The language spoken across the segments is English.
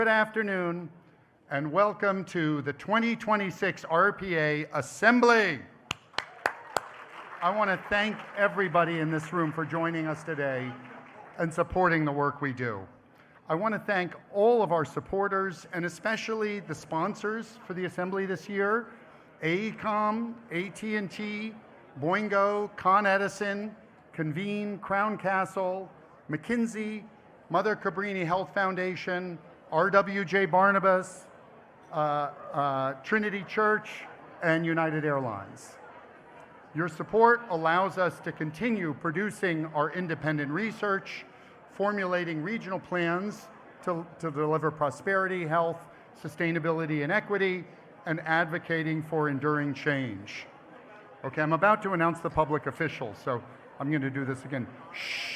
Good afternoon, and welcome to the 2026 RPA Assembly. I want to thank everybody in this room for joining us today and supporting the work we do. I want to thank all of our supporters, and especially the sponsors for the Assembly this year: AECOM, AT&T, Boingo, Con Edison, Convene, Crown Castle, McKinsey, Mother Cabrini Health Foundation, RWJ Barnabas, Trinity Church, and United Airlines. Your support allows us to continue producing our independent research, formulating regional plans to deliver prosperity, health, sustainability, and equity, and advocating for enduring change. Okay, I'm about to announce the public officials, so I'm going to do this again. Shh.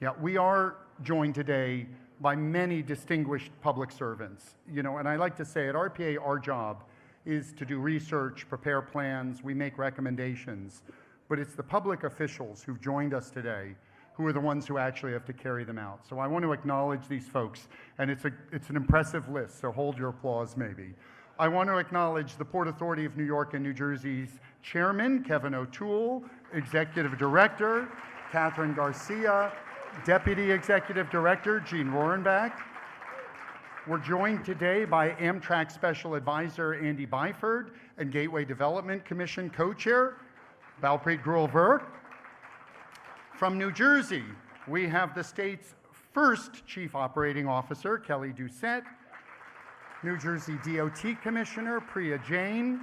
Yeah, we are joined today by many distinguished public servants. And I like to say at RPA, our job is to do research, prepare plans, we make recommendations, but it's the public officials who've joined us today who are the ones who actually have to carry them out. So I want to acknowledge these folks, and it's an impressive list, so hold your applause maybe. I want to acknowledge the Port Authority of New York and New Jersey's Chairman, Kevin O'Toole, Executive Director, Catherine Garcia, Deputy Executive Director, Gene Rohrenbach. We're joined today by Amtrak Special Advisor Andy Byford and Gateway Development Commission Co-Chair Balpreet Grewal-Virk. From New Jersey, we have the state's first Chief Operating Officer, Kelly Doucette, New Jersey DOT Commissioner, Priya Jain.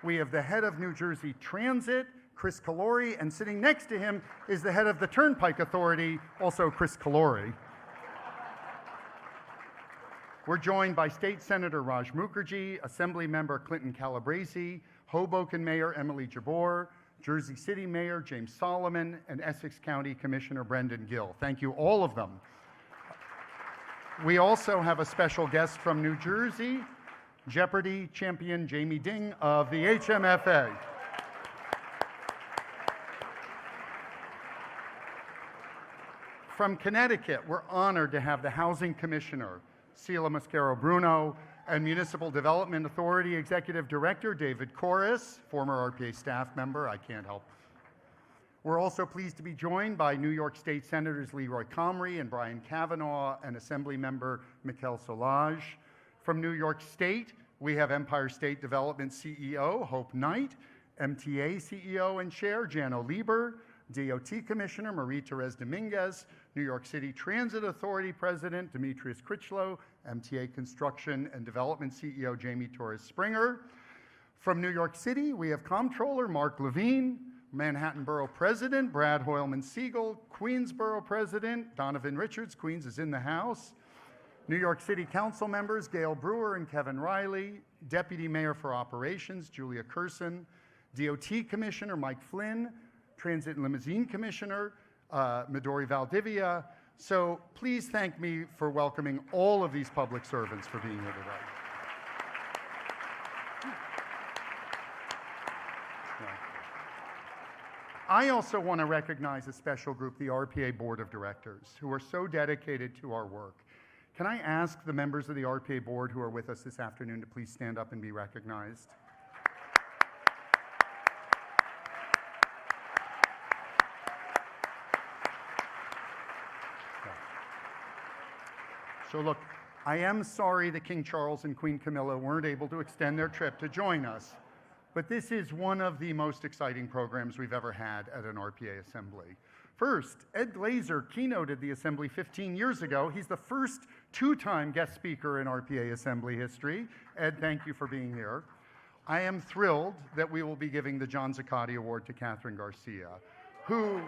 We have the head of New Jersey Transit, Chris Calori, and sitting next to him is the head of the Turnpike Authority, also Chris Calori. We're joined by State Senator Raj Mukherjee, Assembly Member Clinton Calabresi, Hoboken Mayor Emily Jabbour, Jersey City Mayor James Solomon, and Essex County Commissioner Brendan Gill. Thank you, all of them. We also have a special guest from New Jersey, Jeopardy champion Jamie Ding of the HMFA. From Connecticut, we're honored to have the Housing Commissioner, Sheila Mascaro-Bruno, and Municipal Development Authority Executive Director, David Corris, former RPA staff member, I can't help. We're also pleased to be joined by New York State Senators Leroy Comrie and Brian Kavanaugh, and Assembly Member Mikel Solage. From New York State, we have Empire State Development CEO, Hope Knight, MTA CEO and Chair, Jano Lieber, DOT Commissioner Marie-Therese Dominguez, New York City Transit Authority President Demetrius Critchlow, MTA Construction and Development CEO Jamie Torres Springer. From New York City, we have Comptroller Mark Levine, Manhattan Borough President Brad Hoylman Siegel, Queens Borough President Donovan Richards, Queens is in the house. New York City Council members Gail Brewer and Kevin Riley, Deputy Mayor for Operations Julia Curson, DOT Commissioner Mike Flynn, Transit and Limousine Commissioner Midori Valdivia. So please thank me for welcoming all of these public servants for being here today. I also want to recognize a special group, the RPA Board of Directors, who are so dedicated to our work. Can I ask the members of the RPA Board who are with us this afternoon to please stand up and be recognized? So look, I am sorry that King Charles and Queen Camilla weren't able to extend their trip to join us, but this is one of the most exciting programs we've ever had at an RPA Assembly. First, Ed Glazer keynoted the Assembly 15 years ago. He's the first two-time guest speaker in RPA Assembly history. Ed, thank you for being here. I am thrilled that we will be giving the John Zuccotti Award to Catherine Garcia, who,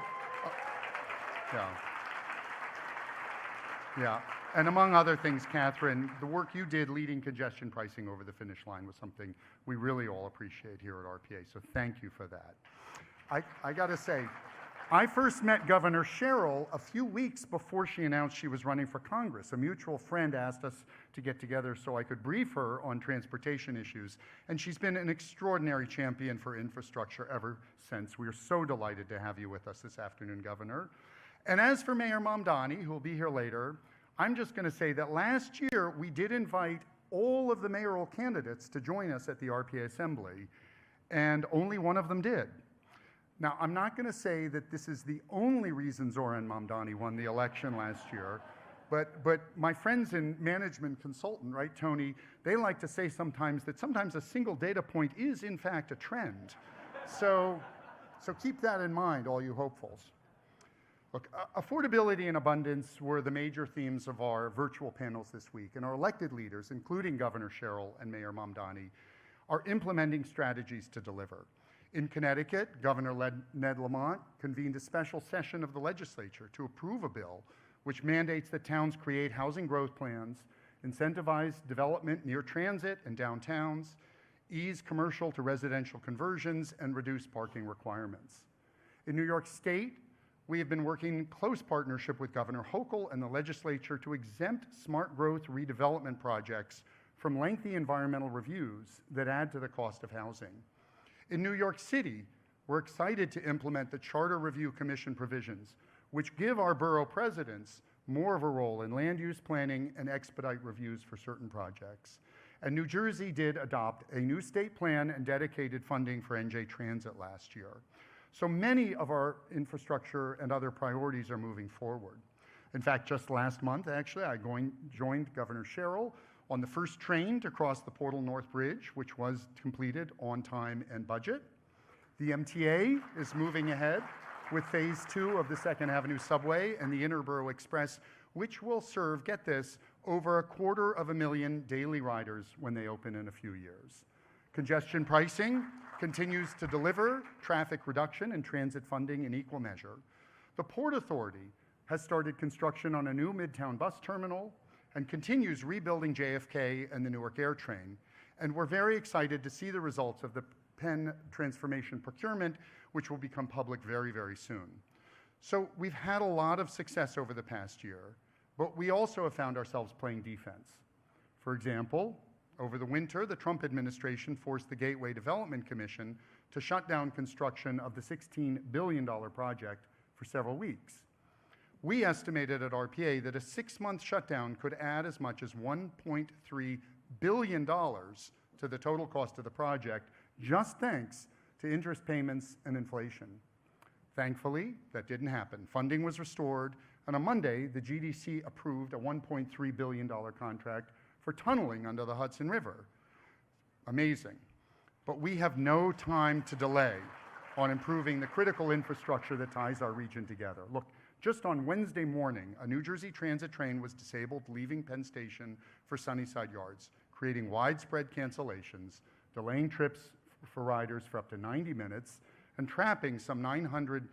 and among other things, Catherine, the work you did leading congestion pricing over the finish line was something we really all appreciate here at RPA, so thank you for that. I gotta say, I first met Governor Sherrill a few weeks before she announced she was running for Congress. A mutual friend asked us to get together so I could brief her on transportation issues, and she's been an extraordinary champion for infrastructure ever since. We are so delighted to have you with us this afternoon, Governor. And as for Mayor Mamdani, who will be here later, I'm just going to say that last year we did invite all of the mayoral candidates to join us at the RPA Assembly, and only one of them did. Now, I'm not going to say that this is the only reason Zoran Mamdani won the election last year, but my friends in management consultant, right, Tony, they like to say sometimes that sometimes a single data point is, in fact, a trend. So keep that in mind, all you hopefuls. Look, affordability and abundance were the major themes of our virtual panels this week, and our elected leaders, including Governor Sherrill and Mayor Mamdani, are implementing strategies to deliver. In Connecticut, Governor Ned Lamont convened a special session of the legislature to approve a bill which mandates that towns create housing growth plans, incentivize development near transit and downtowns, ease commercial to residential conversions, and reduce parking requirements. In New York State, we have been working in close partnership with Governor Hochul and the legislature to exempt smart growth redevelopment projects from lengthy environmental reviews that add to the cost of housing. In New York City, we're excited to implement the Charter Review Commission provisions, which give our borough presidents more of a role in land use planning and expedite reviews for certain projects. And New Jersey did adopt a new state plan and dedicated funding for NJ Transit last year. So many of our infrastructure and other priorities are moving forward. In fact, just last month, actually, I joined Governor Sherrill on the first train to cross the Portal North Bridge, which was completed on time and budget. The MTA is moving ahead with phase 2 of the 2nd Avenue subway and the Interborough Express, which will serve, get this, over 250,000 daily riders when they open in a few years. Congestion pricing continues to deliver traffic reduction and transit funding in equal measure. The Port Authority has started construction on a new Midtown bus terminal and continues rebuilding JFK and the Newark Air Train. And we're very excited to see the results of the Penn transformation procurement, which will become public very, very soon. So we've had a lot of success over the past year, but we also have found ourselves playing defense. For example, over the winter, the Trump administration forced the Gateway Development Commission to shut down construction of the $16 billion project for several weeks. We estimated at RPA that a 6-month shutdown could add as much as $1.3 billion to the total cost of the project, just thanks to interest payments and inflation. Thankfully, that didn't happen. Funding was restored, and on Monday, the GDC approved a $1.3 billion contract for tunneling under the Hudson River. Amazing. But we have no time to delay on improving the critical infrastructure that ties our region together. Look, just on Wednesday morning, a New Jersey Transit train was disabled leaving Penn Station for Sunnyside Yards, creating widespread cancellations, delaying trips for riders for up to 90 minutes, and trapping some 900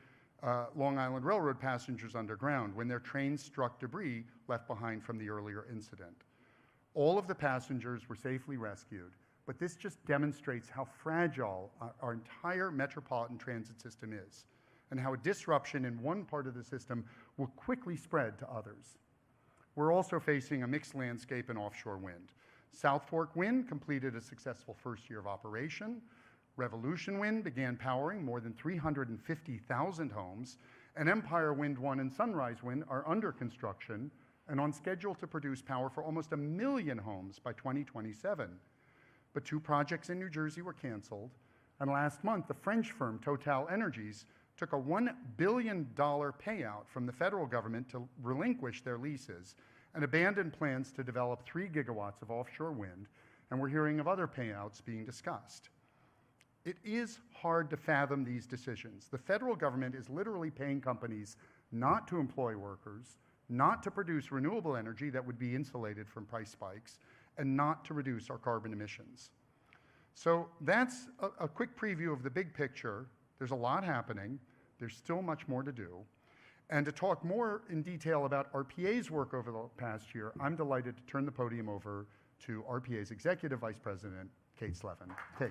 Long Island Railroad passengers underground when their train struck debris left behind from the earlier incident. All of the passengers were safely rescued, but this just demonstrates how fragile our entire metropolitan transit system is, and how a disruption in one part of the system will quickly spread to others. We're also facing a mixed landscape in offshore wind. South Fork Wind completed a successful first year of operation. Revolution Wind began powering more than 350,000 homes, and Empire Wind 1 and Sunrise Wind are under construction and on schedule to produce power for almost 1 million homes by 2027. But 2 projects in New Jersey were canceled, and last month the French firm Total Energies took a $1 billion payout from the federal government to relinquish their leases and abandoned plans to develop 3 gigawatts of offshore wind, and we're hearing of other payouts being discussed. It is hard to fathom these decisions. The federal government is literally paying companies not to employ workers, not to produce renewable energy that would be insulated from price spikes, and not to reduce our carbon emissions. So that's a quick preview of the big picture. There's a lot happening. There's still much more to do. And to talk more in detail about RPA's work over the past year, I'm delighted to turn the podium over to RPA's Executive Vice President, Kate Slevin. Kate.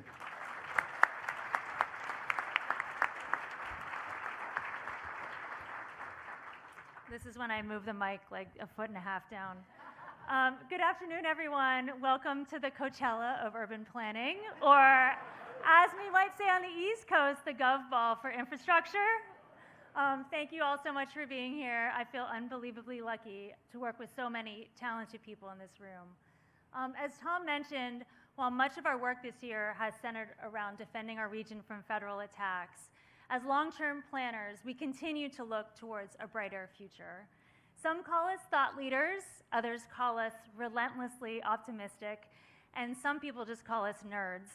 This is when I move the mic like 1.5 feet down. Good afternoon, everyone. Welcome to the Coachella of urban planning, or as we might say on the East Coast, the Gov Ball for infrastructure. Thank you all so much for being here. I feel unbelievably lucky to work with so many talented people in this room. As Tom mentioned, while much of our work this year has centered around defending our region from federal attacks, as long-term planners, we continue to look towards a brighter future. Some call us thought leaders, others call us relentlessly optimistic, and some people just call us nerds.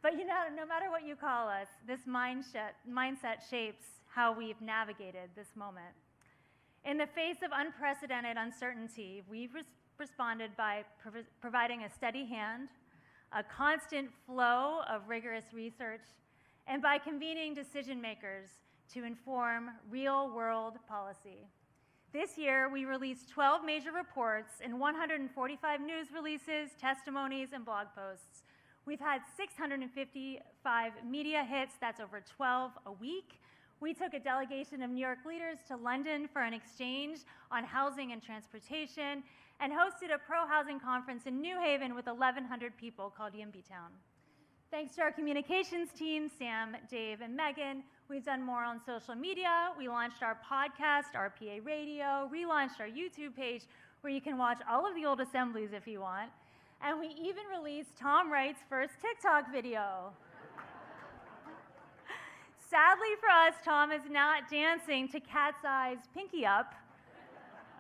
But you know, no matter what you call us, this mindset shapes how we've navigated this moment. In the face of unprecedented uncertainty, we've responded by providing a steady hand, a constant flow of rigorous research, and by convening decision makers to inform real-world policy. This year, we released 12 major reports and 145 news releases, testimonies, and blog posts. We've had 655 media hits, that's over 12 a week. We took a delegation of New York leaders to London for an exchange on housing and transportation, and hosted a pro-housing conference in New Haven with 1,100 people called YIMBY Town. Thanks to our communications team, Sam, Dave, and Megan, we've done more on social media. We launched our podcast, RPA Radio, relaunched our YouTube page, where you can watch all of the old assemblies if you want. And we even released Tom Wright's first TikTok video. Sadly for us, Tom is not dancing to Cat's Eye's Pinky Up.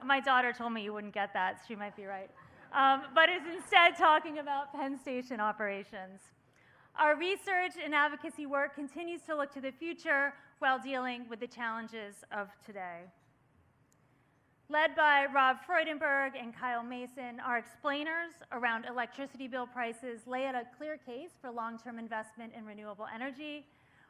My daughter told me you wouldn't get that. She might be right. But is instead talking about Penn Station operations. Our research and advocacy work continues to look to the future while dealing with the challenges of today. Led by Rob Freudenberg and Kyle Mason, our explainers around electricity bill prices lay out a clear case for long-term investment in renewable energy.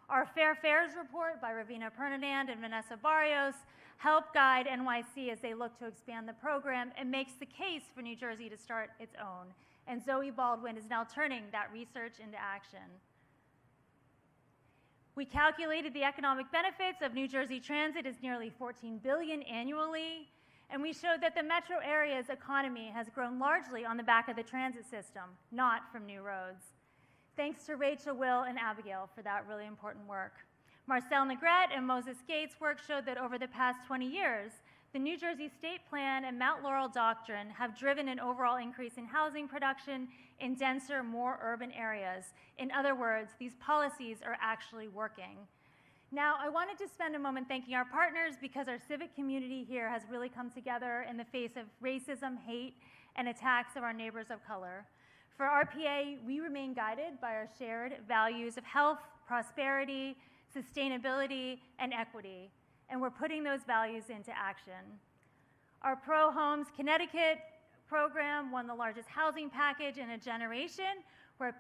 Our Fair Fares report by Ravina Pernodand and Vanessa Barrios help guide NYC as they look to expand the program and makes the case for New Jersey to start its own. And Zoe Baldwin is now turning that research into action. We calculated the economic benefits of New Jersey Transit as nearly $14 billion annually, and we showed that the metro area's economy has grown largely on the back of the transit system, not from new roads. Thanks to Rachel, Will, and Abigail for that really important work. Marcel Negrete and Moses Gates' work showed that over the past 20 years, the New Jersey State Plan and Mount Laurel Doctrine have driven an overall increase in housing production in denser, more urban areas. In other words, these policies are actually working. Now, I wanted to spend a moment thanking our partners because our civic community here has really come together in the face of racism, hate, and attacks of our neighbors of color. For RPA, we remain guided by our shared values of health, prosperity, sustainability, and equity, and we're putting those values into action. Our Pro Homes Connecticut program won the largest housing package in a generation, where's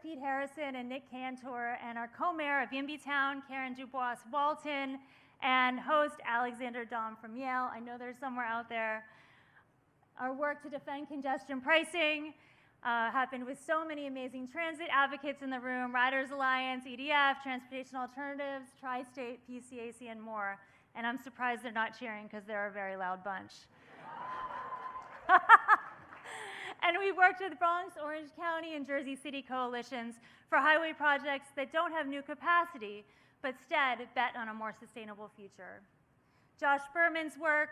Pete Harrison and Nick Cantor, and our co-mayor of YIMBY Town, Karen Dubois Walton, and host Alexander Dom from Yale. I know they're somewhere out there. Our work to defend congestion pricing happened with so many amazing transit advocates in the room, Riders Alliance, EDF, Transportation Alternatives, Tri-State, PCAC, and more. And I'm surprised they're not cheering because they're a very loud bunch. And we worked with Bronx, Orange County, and Jersey City coalitions for highway projects that don't have new capacity, but instead bet on a more sustainable future. Josh Berman's work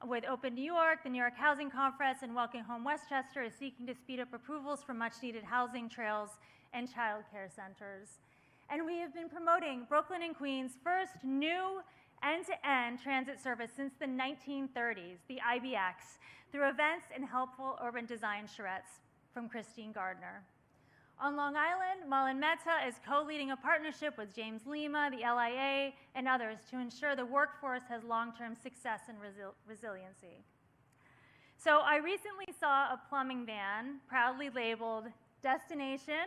with Open New York, the New York Housing Conference, and Welcome Home Westchester is seeking to speed up approvals for much-needed housing trails and child care centers. And we have been promoting Brooklyn and Queens' first new end-to-end transit service since the 1930s, the IBX, through events and helpful urban design charrettes from Christine Gardner. On Long Island, Malin Mehta is co-leading a partnership with James Lima, the LIA, and others to ensure the workforce has long-term success and resiliency. So I recently saw a plumbing van proudly labeled Destination,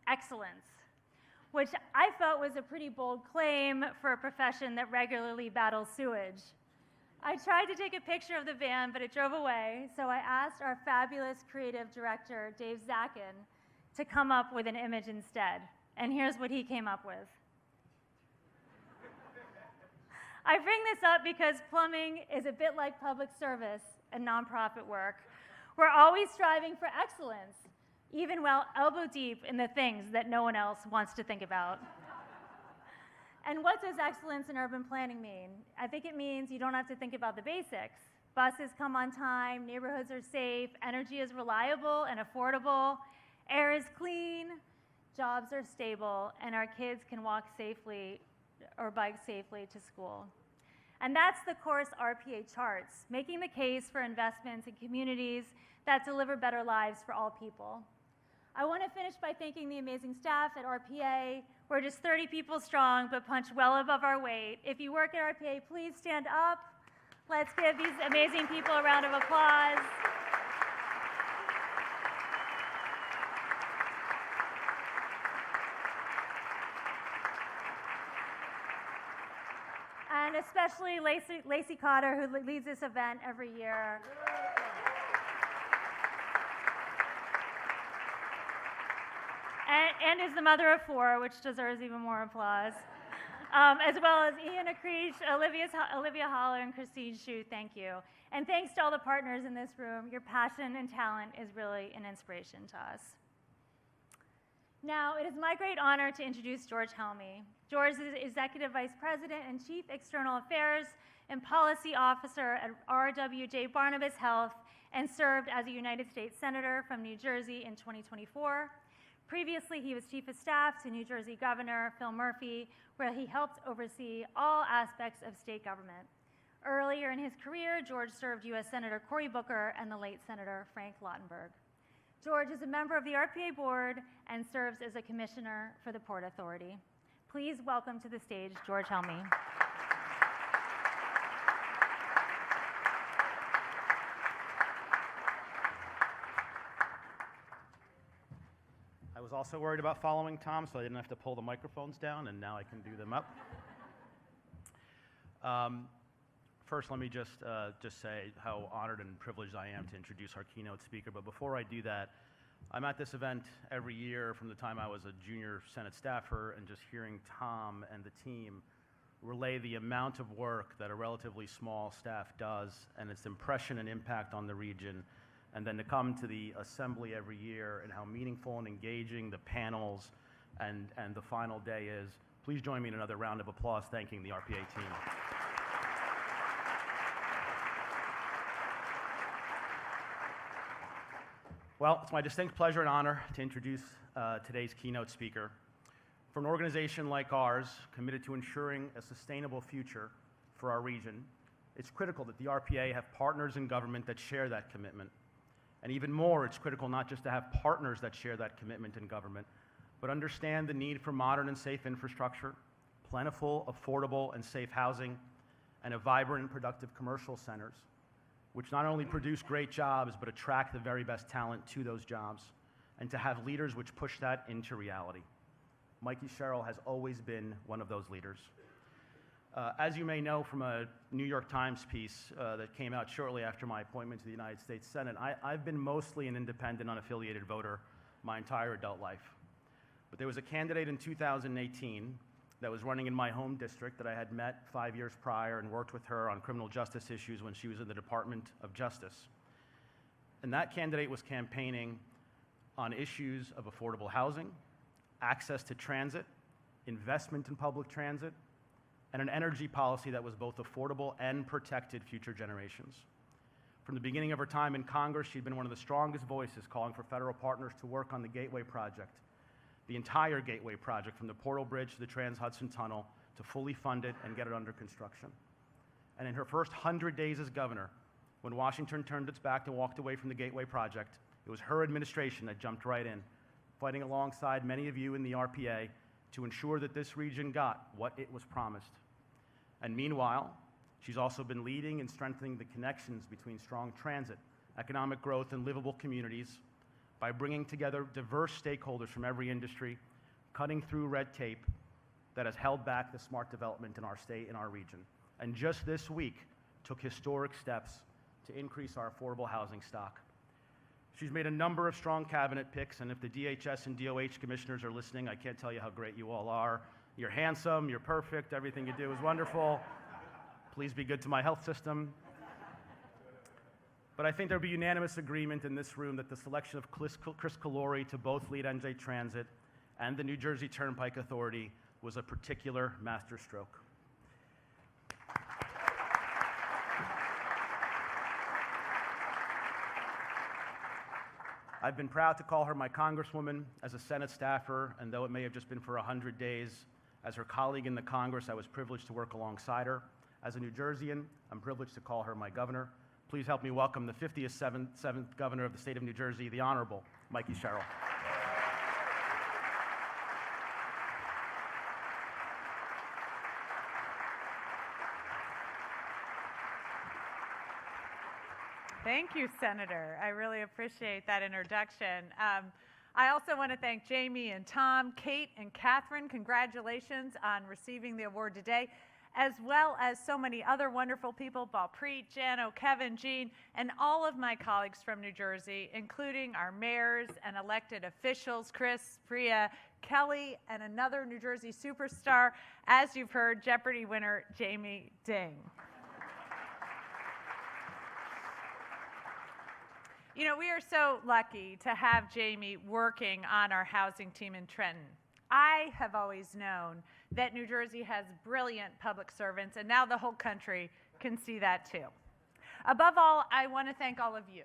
Excellence, which I felt was a pretty bold claim for a profession that regularly battles sewage. I tried to take a picture of the van, but it drove away, so I asked our fabulous creative director, Dave Zakin, to come up with an image instead. And here's what he came up with. I bring this up because plumbing is a bit like public service and nonprofit work. We're always striving for excellence, even while elbow deep in the things that no one else wants to think about. And what does excellence in urban planning mean? I think it means you don't have to think about the basics. Buses come on time, neighborhoods are safe, energy is reliable and affordable, air is clean, jobs are stable, and our kids can walk safely or bike safely to school. And that's the course RPA charts, making the case for investments in communities that deliver better lives for all people. I want to finish by thanking the amazing staff at RPA. We're just 30 people strong, but punch well above our weight. If you work at RPA, please stand up. Let's give these amazing people a round of applause. And especially Lacey Cotter, who leads this event every year. And is the mother of 4, which deserves even more applause. As well as Ian Akrish, Olivia Holler, and Christine Shu, thank you. And thanks to all the partners in this room. Your passion and talent is really an inspiration to us. Now, it is my great honor to introduce George Helmy. George is Executive Vice President and Chief External Affairs and Policy Officer at RWJ Barnabas Health and served as a United States Senator from New Jersey in 2024. Previously, he was Chief of Staff to New Jersey Governor Phil Murphy, where he helped oversee all aspects of state government. Earlier in his career, George served U.S. Senator Cory Booker and the late Senator Frank Lautenberg. George is a member of the RPA board and serves as a commissioner for the Port Authority. Please welcome to the stage George Helmy. I was also worried about following Tom, so I didn't have to pull the microphones down, and now I can do them up. First, let me just say how honored and privileged I am to introduce our keynote speaker. But before I do that, I'm at this event every year from the time I was a junior Senate staffer, and just hearing Tom and the team relay the amount of work that a relatively small staff does and its impression and impact on the region, and then to come to the assembly every year and how meaningful and engaging the panels and the final day is. Please join me in another round of applause thanking the RPA team. Well, it's my distinct pleasure and honor to introduce today's keynote speaker. For an organization like ours, committed to ensuring a sustainable future for our region, it's critical that the RPA have partners in government that share that commitment. And even more, it's critical not just to have partners that share that commitment in government, but understand the need for modern and safe infrastructure, plentiful, affordable, and safe housing, and a vibrant and productive commercial centers, which not only produce great jobs, but attract the very best talent to those jobs, and to have leaders which push that into reality. Mikey Sherrill has always been one of those leaders. As you may know from a New York Times piece that came out shortly after my appointment to the United States Senate, I've been mostly an independent, unaffiliated voter my entire adult life. But there was a candidate in 2018 that was running in my home district that I had met 5 years prior and worked with her on criminal justice issues when she was in the Department of Justice. And that candidate was campaigning on issues of affordable housing, access to transit, investment in public transit, and an energy policy that was both affordable and protected future generations. From the beginning of her time in Congress, she'd been one of the strongest voices calling for federal partners to work on the Gateway Project, the entire Gateway Project, from the Portal Bridge to the Trans-Hudson Tunnel, to fully fund it and get it under construction. And in her first 100 days as governor, when Washington turned its back and walked away from the Gateway Project, it was her administration that jumped right in, fighting alongside many of you in the RPA to ensure that this region got what it was promised. And meanwhile, she's also been leading and strengthening the connections between strong transit, economic growth, and livable communities by bringing together diverse stakeholders from every industry, cutting through red tape that has held back the smart development in our state and our region. And just this week, took historic steps to increase our affordable housing stock. She's made a number of strong cabinet picks, and if the DHS and DOH commissioners are listening, I can't tell you how great you all are. You're handsome, you're perfect, everything you do is wonderful. Please be good to my health system. But I think there'll be unanimous agreement in this room that the selection of Chris Calori to both lead NJ Transit and the New Jersey Turnpike Authority was a particular masterstroke. I've been proud to call her my Congresswoman as a Senate staffer, and though it may have just been for 100 days, as her colleague in the Congress, I was privileged to work alongside her. As a New Jerseyan, I'm privileged to call her my governor. Please help me welcome the 57th governor of the state of New Jersey, the Honorable Mikey Sherrill. Thank you, Senator. I really appreciate that introduction. I also want to thank Jamie and Tom, Kate and Catherine. Congratulations on receiving the award today, as well as so many other wonderful people, Balpreet, Jano, Kevin, Jean, and all of my colleagues from New Jersey, including our mayors and elected officials, Chris, Priya, Kelly, and another New Jersey superstar, as you've heard, Jeopardy winner Jamie Ding. You know, we are so lucky to have Jamie working on our housing team in Trenton. I have always known that New Jersey has brilliant public servants, and now the whole country can see that too. Above all, I want to thank all of you,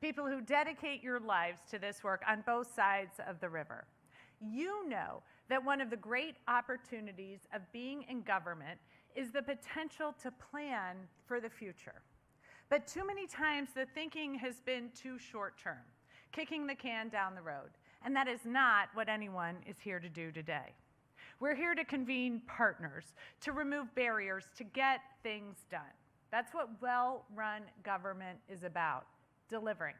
people who dedicate your lives to this work on both sides of the river. You know that one of the great opportunities of being in government is the potential to plan for the future. But too many times the thinking has been too short-term, kicking the can down the road. And that is not what anyone is here to do today. We're here to convene partners, to remove barriers, to get things done. That's what well-run government is about, delivering.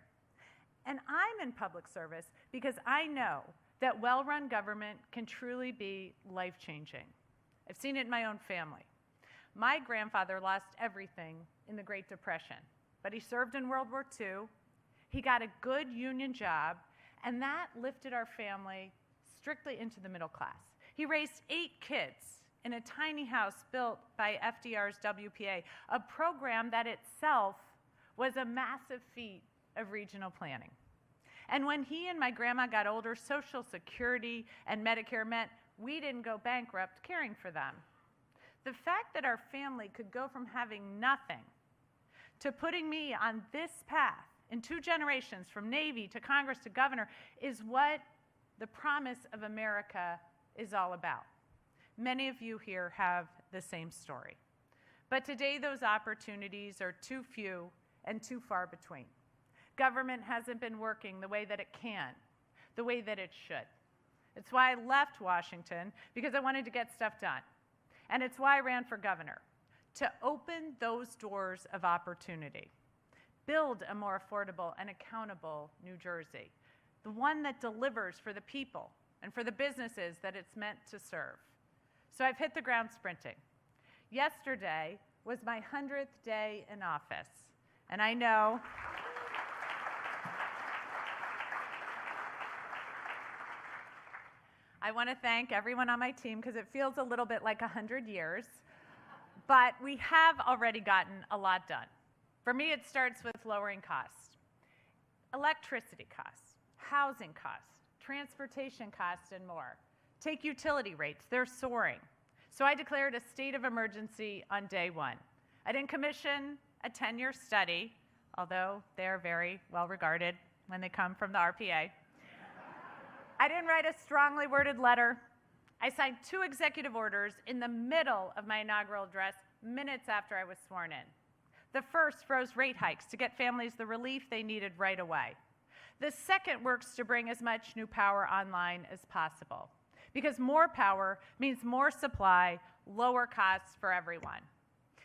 And I'm in public service because I know that well-run government can truly be life-changing. I've seen it in my own family. My grandfather lost everything in the Great Depression, but he served in World War II. He got a good union job, and that lifted our family strictly into the middle class. He raised 8 kids in a tiny house built by FDR's WPA, a program that itself was a massive feat of regional planning. And when he and my grandma got older, Social Security and Medicare meant we didn't go bankrupt caring for them. The fact that our family could go from having nothing to putting me on this path in 2 generations, from Navy to Congress to governor, is what the promise of America is all about. Many of you here have the same story. But today those opportunities are too few and too far between. Government hasn't been working the way that it can, the way that it should. It's why I left Washington, because I wanted to get stuff done. And it's why I ran for governor, to open those doors of opportunity, build a more affordable and accountable New Jersey, the one that delivers for the people and for the businesses that it's meant to serve. So I've hit the ground sprinting. Yesterday was my 100th day in office, and I know I want to thank everyone on my team because it feels a little bit like 100 years, but we have already gotten a lot done. For me, it starts with lowering costs, electricity costs, housing costs, transportation costs, and more. Take utility rates, they're soaring. So I declared a state of emergency on day 1. I didn't commission a 10-year study, although they're very well regarded when they come from the RPA. I didn't write a strongly worded letter. I signed 2 executive orders in the middle of my inaugural address, minutes after I was sworn in. The first froze rate hikes to get families the relief they needed right away. The second works to bring as much new power online as possible, because more power means more supply, lower costs for everyone.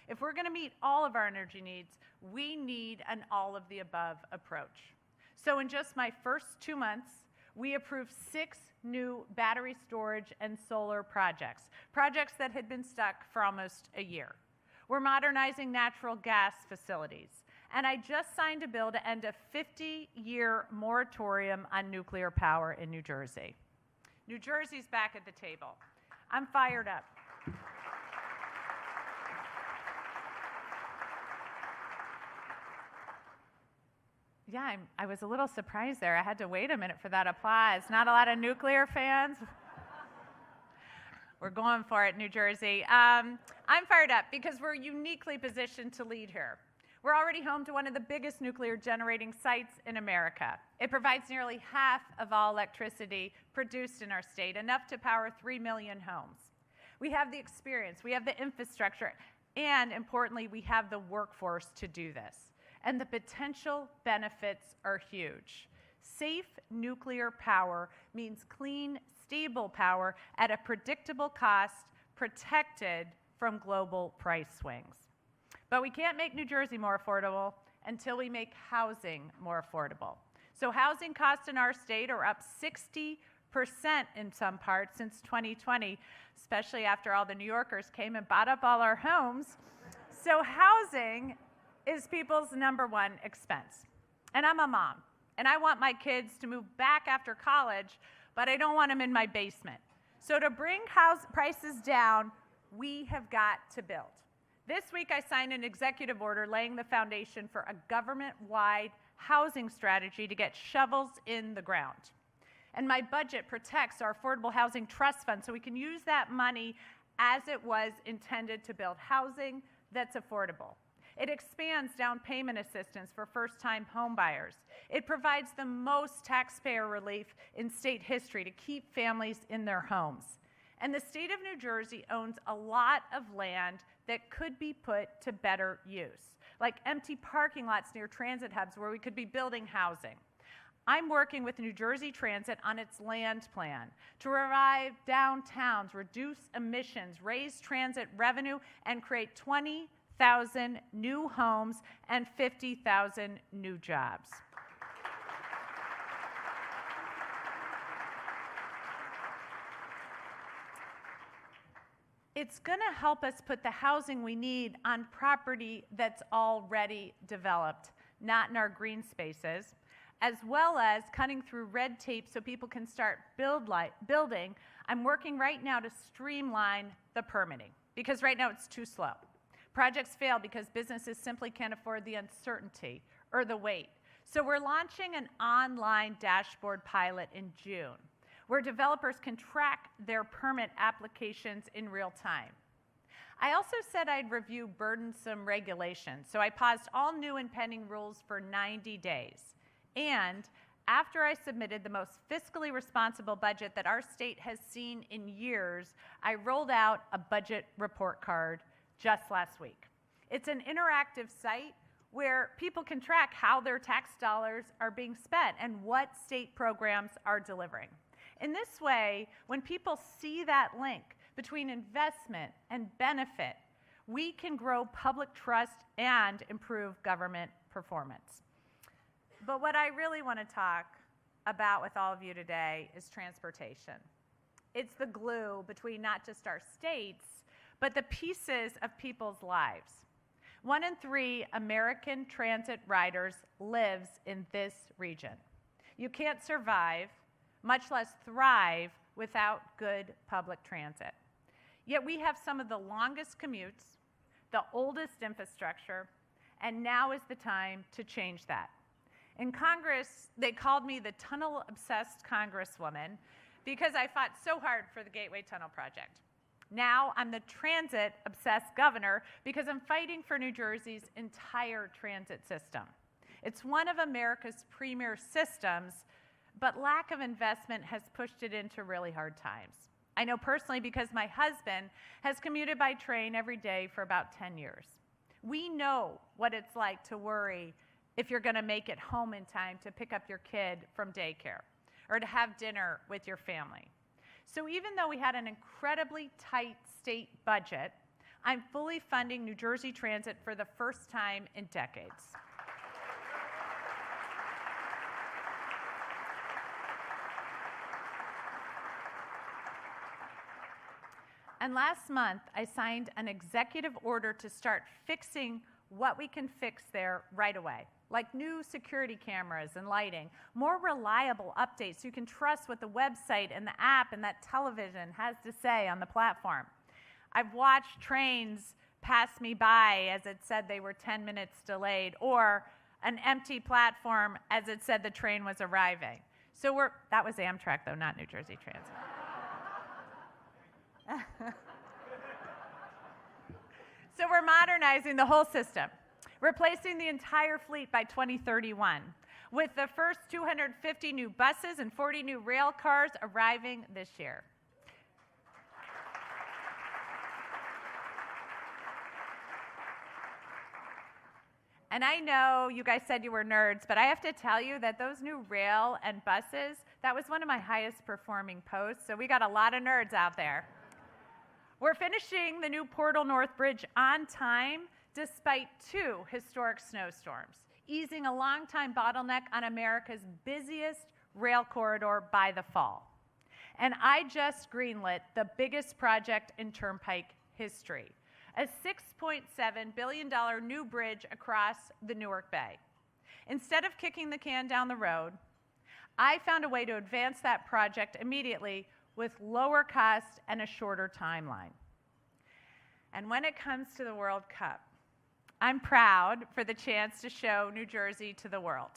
If we're going to meet all of our energy needs, we need an all-of-the-above approach. So in just my first 2 months, we approved 6 new battery storage and solar projects that had been stuck for almost a year. We're modernizing natural gas facilities, and I just signed a bill to end a 50-year moratorium on nuclear power in New Jersey. New Jersey's back at the table. I'm fired up. Yeah, I was a little surprised there. I had to wait a minute for that applause. Not a lot of nuclear fans. We're going for it, New Jersey. I'm fired up because we're uniquely positioned to lead here. We're already home to one of the biggest nuclear generating sites in America. It provides nearly half of all electricity produced in our state, enough to power 3 million homes. We have the experience, we have the infrastructure, and importantly, we have the workforce to do this. And the potential benefits are huge. Safe nuclear power means clean, stable power at a predictable cost, protected from global price swings. But we can't make New Jersey more affordable until we make housing more affordable. So housing costs in our state are up 60% in some parts since 2020, especially after all the New Yorkers came and bought up all our homes. So housing is people's #1 expense. And I'm a mom, and I want my kids to move back after college, but I don't want them in my basement. So to bring house prices down, we have got to build. This week I signed an executive order laying the foundation for a government-wide housing strategy to get shovels in the ground. And my budget protects our Affordable Housing Trust Fund so we can use that money as it was intended to build housing that's affordable. It expands down payment assistance for first-time home buyers. It provides the most taxpayer relief in state history to keep families in their homes. And the state of New Jersey owns a lot of land that could be put to better use, like empty parking lots near transit hubs where we could be building housing. I'm working with New Jersey Transit on its land plan to revive downtowns, reduce emissions, raise transit revenue, and create 20,000 new homes and 50,000 new jobs. It's going to help us put the housing we need on property that's already developed, not in our green spaces, as well as cutting through red tape so people can start building. I'm working right now to streamline the permitting because right now it's too slow. Projects fail because businesses simply can't afford the uncertainty or the wait. So we're launching an online dashboard pilot in June, where developers can track their permit applications in real time. I also said I'd review burdensome regulations, so I paused all new and pending rules for 90 days. And after I submitted the most fiscally responsible budget that our state has seen in years, I rolled out a budget report card just last week. It's an interactive site where people can track how their tax dollars are being spent and what state programs are delivering. In this way, when people see that link between investment and benefit, we can grow public trust and improve government performance. But what I really want to talk about with all of you today is transportation. It's the glue between not just our states, but the pieces of people's lives. 1 in 3 American transit riders lives in this region. You can't survive, much less thrive, without good public transit. Yet we have some of the longest commutes, the oldest infrastructure, and now is the time to change that. In Congress, they called me the tunnel-obsessed Congresswoman because I fought so hard for the Gateway Tunnel project. Now I'm the transit-obsessed governor because I'm fighting for New Jersey's entire transit system. It's one of America's premier systems, but lack of investment has pushed it into really hard times. I know personally because my husband has commuted by train every day for about 10 years. We know what it's like to worry if you're going to make it home in time to pick up your kid from daycare or to have dinner with your family. So even though we had an incredibly tight state budget, I'm fully funding New Jersey Transit for the first time in decades. And last month, I signed an executive order to start fixing what we can fix there right away, like new security cameras and lighting, more reliable updates so you can trust what the website and the app and that television has to say on the platform. I've watched trains pass me by as it said they were 10 minutes delayed, or an empty platform as it said the train was arriving. So that was Amtrak though, not New Jersey Transit. So we're modernizing the whole system, replacing the entire fleet by 2031, with the first 250 new buses and 40 new rail cars arriving this year. And I know you guys said you were nerds, but I have to tell you that those new rail and buses, that was one of my highest performing posts, so we got a lot of nerds out there. We're finishing the new Portal North Bridge on time despite 2 historic snowstorms, easing a longtime bottleneck on America's busiest rail corridor by the fall. And I just greenlit the biggest project in Turnpike history, a $6.7 billion new bridge across the Newark Bay. Instead of kicking the can down the road, I found a way to advance that project immediately with lower cost and a shorter timeline. And when it comes to the World Cup, I'm proud for the chance to show New Jersey to the world.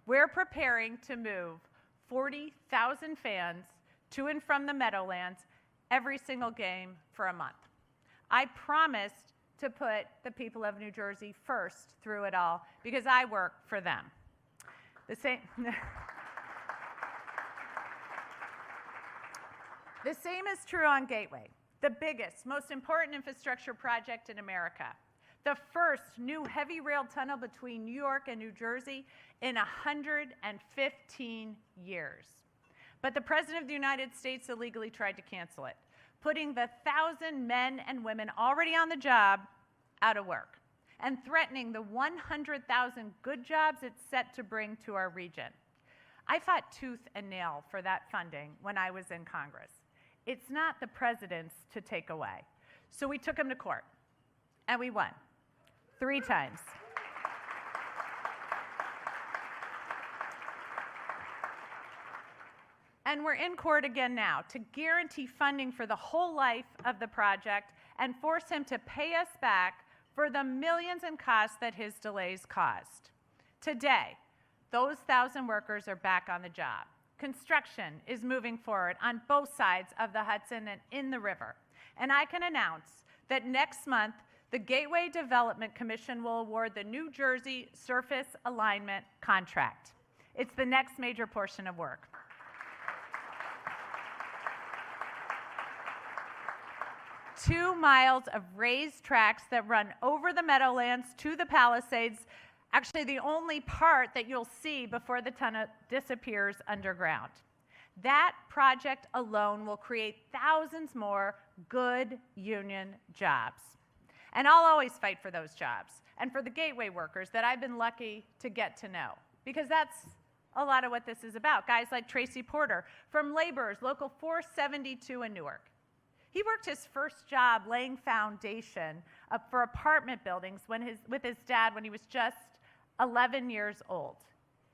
We're preparing to move 40,000 fans to and from the Meadowlands every single game for a month. I promised to put the people of New Jersey first through it all because I work for them. The same is true on Gateway, the biggest, most important infrastructure project in America. The first new heavy rail tunnel between New York and New Jersey in 115 years. But the President of the United States illegally tried to cancel it, putting the 1,000 men and women already on the job out of work, and threatening the 100,000 good jobs it's set to bring to our region. I fought tooth and nail for that funding when I was in Congress. It's not the president's to take away. So we took him to court, and we won 3 times. And we're in court again now to guarantee funding for the whole life of the project and force him to pay us back for the millions in costs that his delays caused. Today, those 1,000 workers are back on the job. Construction is moving forward on both sides of the Hudson and in the river. And I can announce that next month, the Gateway Development Commission will award the New Jersey Surface Alignment Contract. It's the next major portion of work. Two miles of raised tracks that run over the Meadowlands to the Palisades, actually the only part that you'll see before the tunnel disappears underground. That project alone will create thousands more good union jobs. And I'll always fight for those jobs and for the Gateway workers that I've been lucky to get to know, because that's a lot of what this is about. Guys like Tracy Porter from Laborers, Local 472 in Newark. He worked his first job laying foundation for apartment buildings with his dad when he was just 11 years old.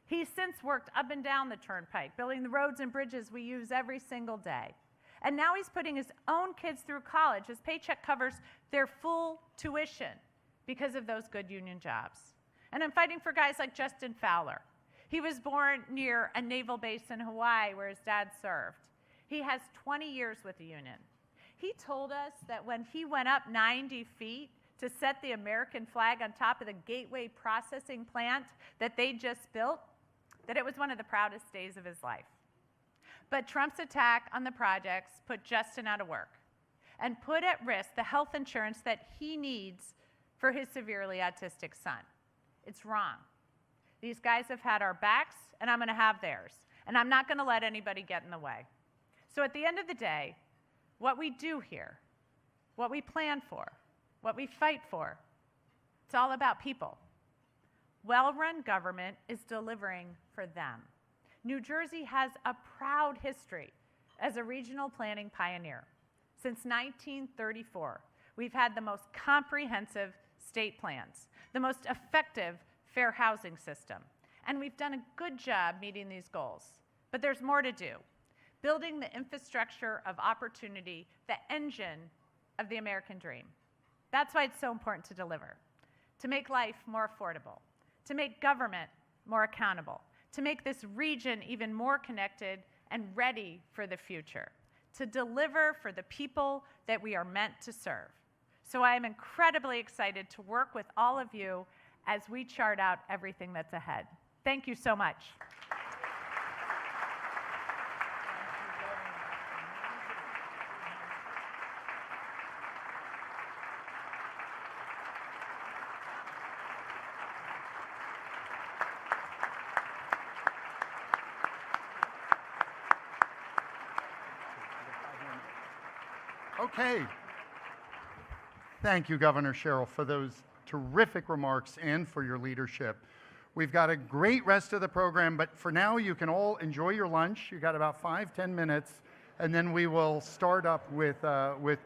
He's since worked up and down the Turnpike, building the roads and bridges we use every single day. And now he's putting his own kids through college. His paycheck covers their full tuition because of those good union jobs. And I'm fighting for guys like Justin Fowler. He was born near a naval base in Hawaii where his dad served. He has 20 years with the union. He told us that when he went up 90 feet to set the American flag on top of the Gateway processing plant that they just built, that it was one of the proudest days of his life. But Trump's attack on the projects put Justin out of work and put at risk the health insurance that he needs for his severely autistic son. It's wrong. These guys have had our backs, and I'm going to have theirs. And I'm not going to let anybody get in the way. So at the end of the day, what we do here, what we plan for, what we fight for, it's all about people. Well-run government is delivering for them. New Jersey has a proud history as a regional planning pioneer. Since 1934, we've had the most comprehensive state plans, the most effective fair housing system, and we've done a good job meeting these goals. But there's more to do. Building the infrastructure of opportunity, the engine of the American dream. That's why it's so important to deliver, to make life more affordable, to make government more accountable, to make this region even more connected and ready for the future, to deliver for the people that we are meant to serve. So I am incredibly excited to work with all of you as we chart out everything that's ahead. Thank you so much. Okay. Thank you, Governor Sherrill, for those terrific remarks and for your leadership. We've got a great rest of the program, but for now you can all enjoy your lunch. You've got about 5-10 minutes, and then we will start up with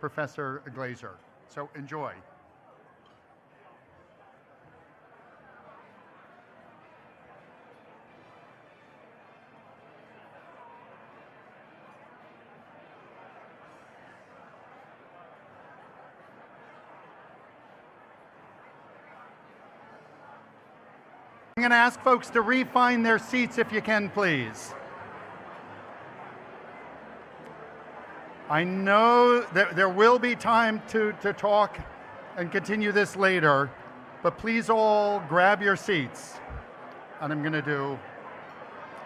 Professor Glaser. So enjoy. I'm going to ask folks to re-find their seats if you can, please. I know that there will be time to talk and continue this later, but please all grab your seats. And I'm going to do,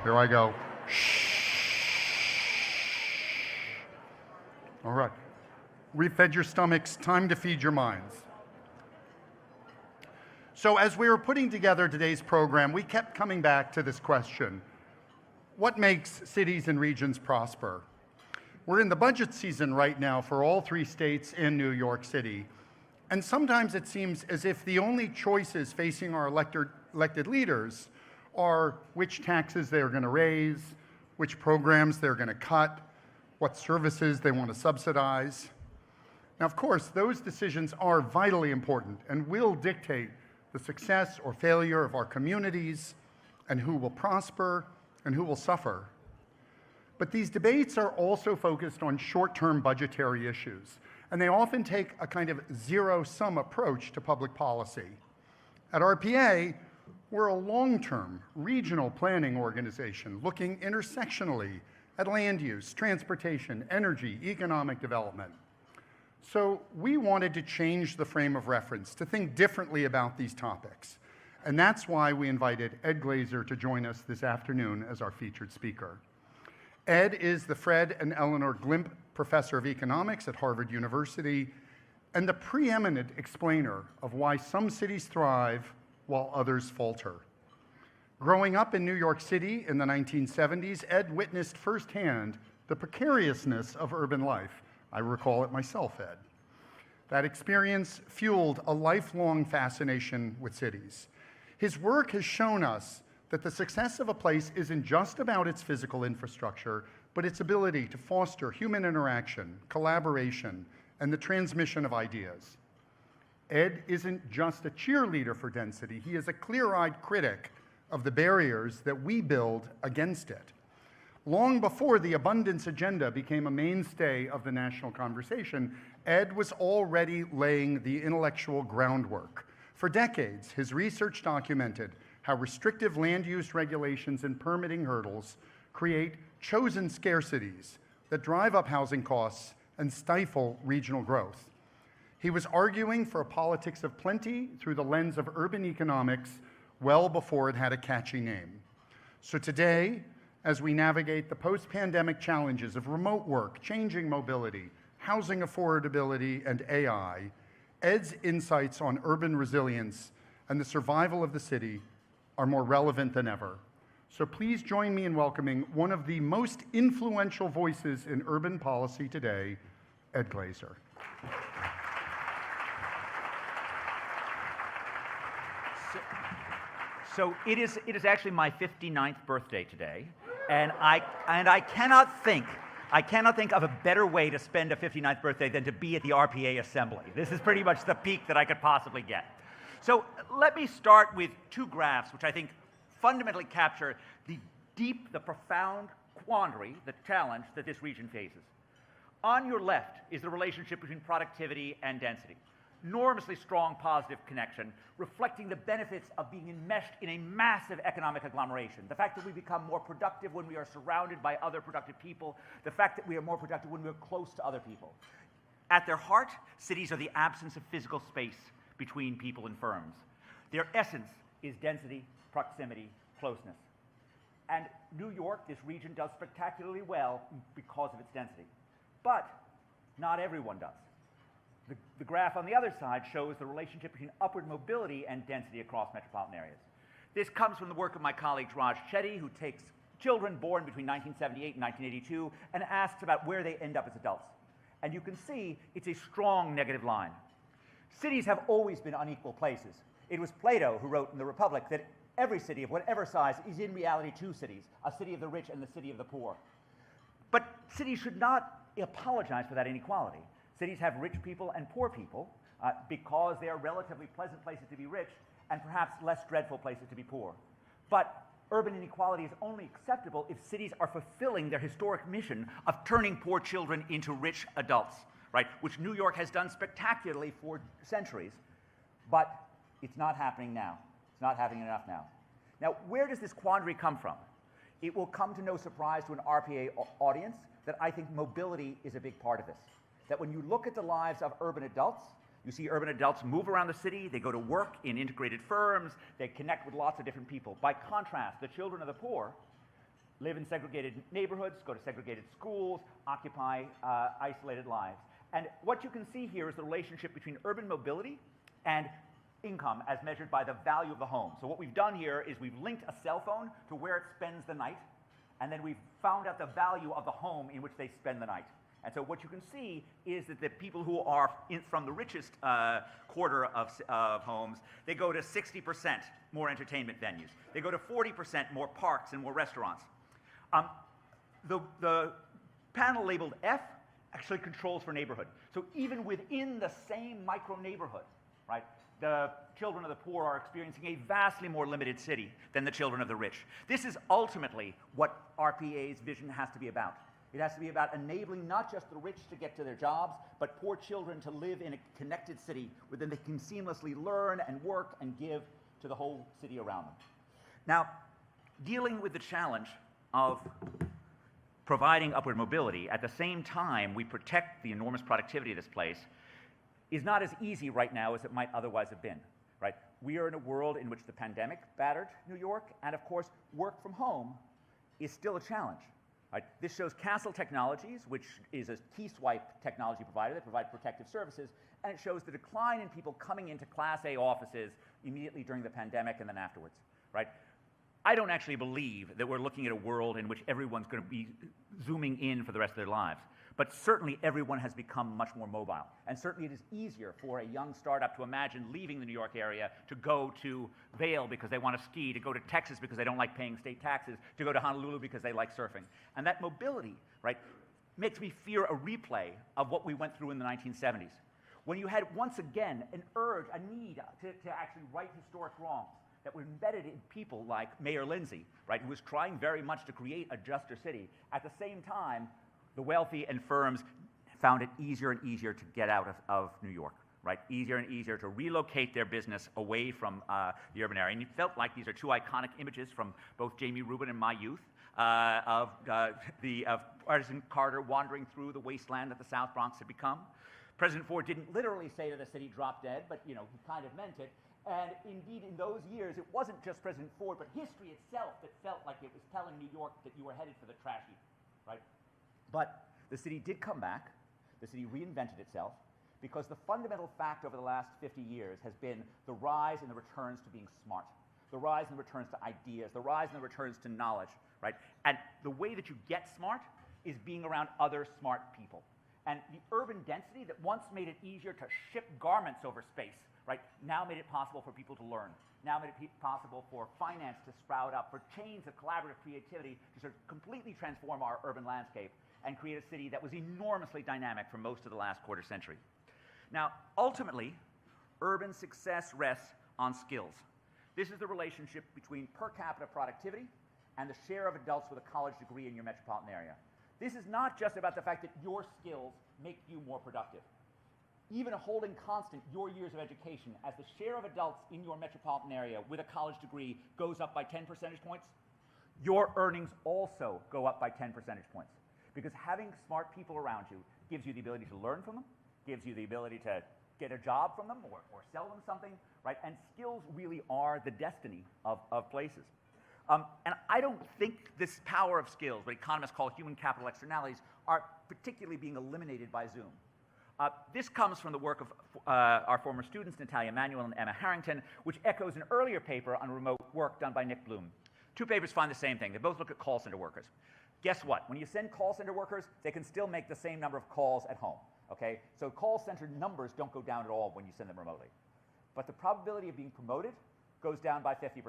here I go. Shh. All right. We've fed your stomachs, time to feed your minds. So as we were putting together today's program, we kept coming back to this question: what makes cities and regions prosper? We're in the budget season right now for all 3 states in New York City. And sometimes it seems as if the only choices facing our elected leaders are which taxes they're going to raise, which programs they're going to cut, what services they want to subsidize. Now, of course, those decisions are vitally important and will dictate the success or failure of our communities, and who will prosper and who will suffer. But these debates are also focused on short-term budgetary issues, and they often take a kind of zero-sum approach to public policy. At RPA, we're a long-term regional planning organization looking intersectionally at land use, transportation, energy, economic development. So we wanted to change the frame of reference, to think differently about these topics. And that's why we invited Ed Glaser to join us this afternoon as our featured speaker. Ed is the Fred and Eleanor Glimp Professor of Economics at Harvard University and the preeminent explainer of why some cities thrive while others falter. Growing up in New York City in the 1970s, Ed witnessed firsthand the precariousness of urban life. I recall it myself, Ed. That experience fueled a lifelong fascination with cities. His work has shown us that the success of a place isn't just about its physical infrastructure, but its ability to foster human interaction, collaboration, and the transmission of ideas. Ed isn't just a cheerleader for density, he is a clear-eyed critic of the barriers that we build against it. Long before the abundance agenda became a mainstay of the national conversation, Ed was already laying the intellectual groundwork. For decades, his research documented how restrictive land use regulations and permitting hurdles create chosen scarcities that drive up housing costs and stifle regional growth. He was arguing for a politics of plenty through the lens of urban economics well before it had a catchy name. So today, as we navigate the post-pandemic challenges of remote work, changing mobility, housing affordability, and AI, Ed's insights on urban resilience and the survival of the city are more relevant than ever. So please join me in welcoming one of the most influential voices in urban policy today, Ed Glaser. So it is actually my 59th birthday today. And I cannot think of a better way to spend a 59th birthday than to be at the RPA assembly. This is pretty much the peak that I could possibly get. So let me start with 2 graphs, which I think fundamentally capture the profound quandary, the challenge that this region faces. On your left is the relationship between productivity and density. enormously strong positive connection, reflecting the benefits of being enmeshed in a massive economic agglomeration. The fact that we become more productive when we are surrounded by other productive people, the fact that we are more productive when we are close to other people. At their heart, cities are the absence of physical space between people and firms. Their essence is density, proximity, closeness. And New York, this region, does spectacularly well because of its density. But not everyone does. The graph on the other side shows the relationship between upward mobility and density across metropolitan areas. This comes from the work of my colleague Raj Chetty, who takes children born between 1978 and 1982 and asks about where they end up as adults. And you can see it's a strong negative line. Cities have always been unequal places. It was Plato who wrote in the Republic that every city of whatever size is in reality two cities, a city of the rich and the city of the poor. But cities should not apologize for that inequality. Cities have rich people and poor people because they are relatively pleasant places to be rich and perhaps less dreadful places to be poor. But urban inequality is only acceptable if cities are fulfilling their historic mission of turning poor children into rich adults, right? Which New York has done spectacularly for centuries, but it's not happening now. It's not happening enough now. Now, where does this quandary come from? It will come to no surprise to an RPA audience that I think mobility is a big part of this. That when you look at the lives of urban adults, you see urban adults move around the city, they go to work in integrated firms, they connect with lots of different people. By contrast, the children of the poor live in segregated neighborhoods, go to segregated schools, occupy isolated lives. And what you can see here is the relationship between urban mobility and income as measured by the value of the home. So what we've done here is we've linked a cell phone to where it spends the night, and then we've found out the value of the home in which they spend the night. And so what you can see is that the people who are from the richest quarter of homes, they go to 60% more entertainment venues. They go to 40% more parks and more restaurants. The panel labeled F actually controls for neighborhood. So even within the same micro neighborhood, right, the children of the poor are experiencing a vastly more limited city than the children of the rich. This is ultimately what RPA's vision has to be about. It has to be about enabling not just the rich to get to their jobs, but poor children to live in a connected city where they can seamlessly learn and work and give to the whole city around them. Now, dealing with the challenge of providing upward mobility at the same time we protect the enormous productivity of this place is not as easy right now as it might otherwise have been, right? We are in a world in which the pandemic battered New York, and of course, work from home is still a challenge. Right? This shows Castle Technologies, which is a key swipe technology provider that provides protective services, and it shows the decline in people coming into Class A offices immediately during the pandemic and then afterwards. Right? I don't actually believe that we're looking at a world in which everyone's going to be zooming in for the rest of their lives. But certainly everyone has become much more mobile. And certainly it is easier for a young startup to imagine leaving the New York area to go to Vail because they want to ski, to go to Texas because they don't like paying state taxes, to go to Honolulu because they like surfing. And that mobility, right, makes me fear a replay of what we went through in the 1970s. When you had, once again, an urge, a need to actually right historic wrongs that were embedded in people like Mayor Lindsay, right, who was trying very much to create a juster city. At the same time, the wealthy and firms found it easier and easier to get out of New York, right? Easier and easier to relocate their business away from the urban area. And it felt like these are two iconic images from both Jamie Rubin and my youth of President Carter wandering through the wasteland that the South Bronx had become. President Ford didn't literally say to the city, drop dead, but he kind of meant it. And indeed, in those years, it wasn't just President Ford, but history itself that felt like it was telling New York that you were headed for the trash heap, right? But the city did come back. The city reinvented itself because the fundamental fact over the last 50 years has been the rise and the returns to being smart, the rise and the returns to ideas, the rise and the returns to knowledge, right? And the way that you get smart is being around other smart people. And the urban density that once made it easier to ship garments over space, right, now made it possible for people to learn, now made it possible for finance to sprout up, for chains of collaborative creativity to sort of completely transform our urban landscape and create a city that was enormously dynamic for most of the last quarter century. Now, ultimately, urban success rests on skills. This is the relationship between per capita productivity and the share of adults with a college degree in your metropolitan area. This is not just about the fact that your skills make you more productive. even holding constant your years of education, as the share of adults in your metropolitan area with a college degree goes up by 10 percentage points, your earnings also go up by 10 percentage points. Because having smart people around you gives you the ability to learn from them, gives you the ability to get a job from them or sell them something, right? And skills really are the destiny of places. And I don't think this power of skills, what economists call human capital externalities, are particularly being eliminated by Zoom. This comes from the work of our former students, Natalia Manuel and Emma Harrington, which echoes an earlier paper on remote work done by Nick Bloom. Two papers find the same thing. They both look at call center workers. Guess what? When you send call center workers, they can still make the same number of calls at home. Okay? So call center numbers don't go down at all when you send them remotely. But the probability of being promoted goes down by 50%.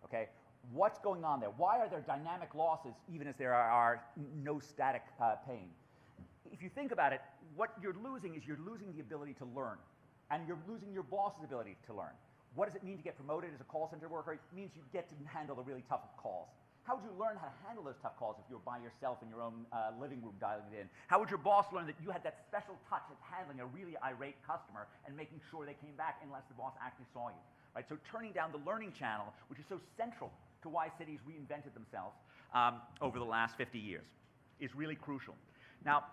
Okay? What's going on there? Why are there dynamic losses even as there are no static pain? If you think about it, what you're losing is you're losing the ability to learn, and you're losing your boss's ability to learn. What does it mean to get promoted as a call center worker? It means you get to handle the really tough calls. How would you learn how to handle those tough calls if you were by yourself in your own living room dialing it in? How would your boss learn that you had that special touch at handling a really irate customer and making sure they came back unless the boss actually saw you? Right? So turning down the learning channel, which is so central to why cities reinvented themselves over the last 50 years, is really crucial. Now,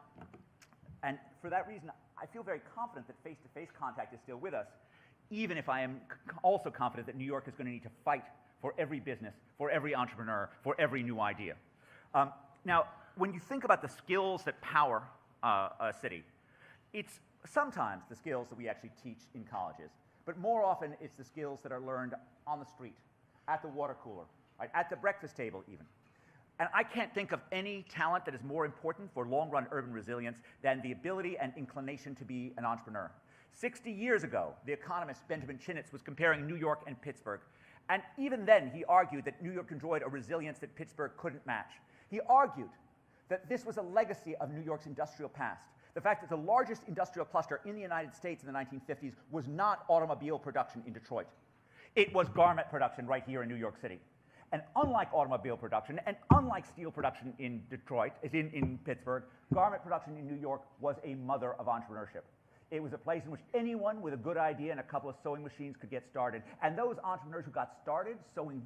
and for that reason, I feel very confident that face-to-face contact is still with us, even if I am also confident that New York is going to need to fight for every business, for every entrepreneur, for every new idea. Now, when you think about the skills that power a city, it's sometimes the skills that we actually teach in colleges, but more often it's the skills that are learned on the street, at the water cooler, right, at the breakfast table even. And I can't think of any talent that is more important for long-run urban resilience than the ability and inclination to be an entrepreneur. 60 years ago, the economist Benjamin Chinitz was comparing New York and Pittsburgh. And even then, he argued that New York enjoyed a resilience that Pittsburgh couldn't match. He argued that this was a legacy of New York's industrial past. The fact that the largest industrial cluster in the United States in the 1950s was not automobile production in Detroit. It was garment production right here in New York City. And unlike automobile production, and unlike steel production in Detroit, in Pittsburgh, garment production in New York was a mother of entrepreneurship. It was a place in which anyone with a good idea and a couple of sewing machines could get started. And those entrepreneurs who got started sewing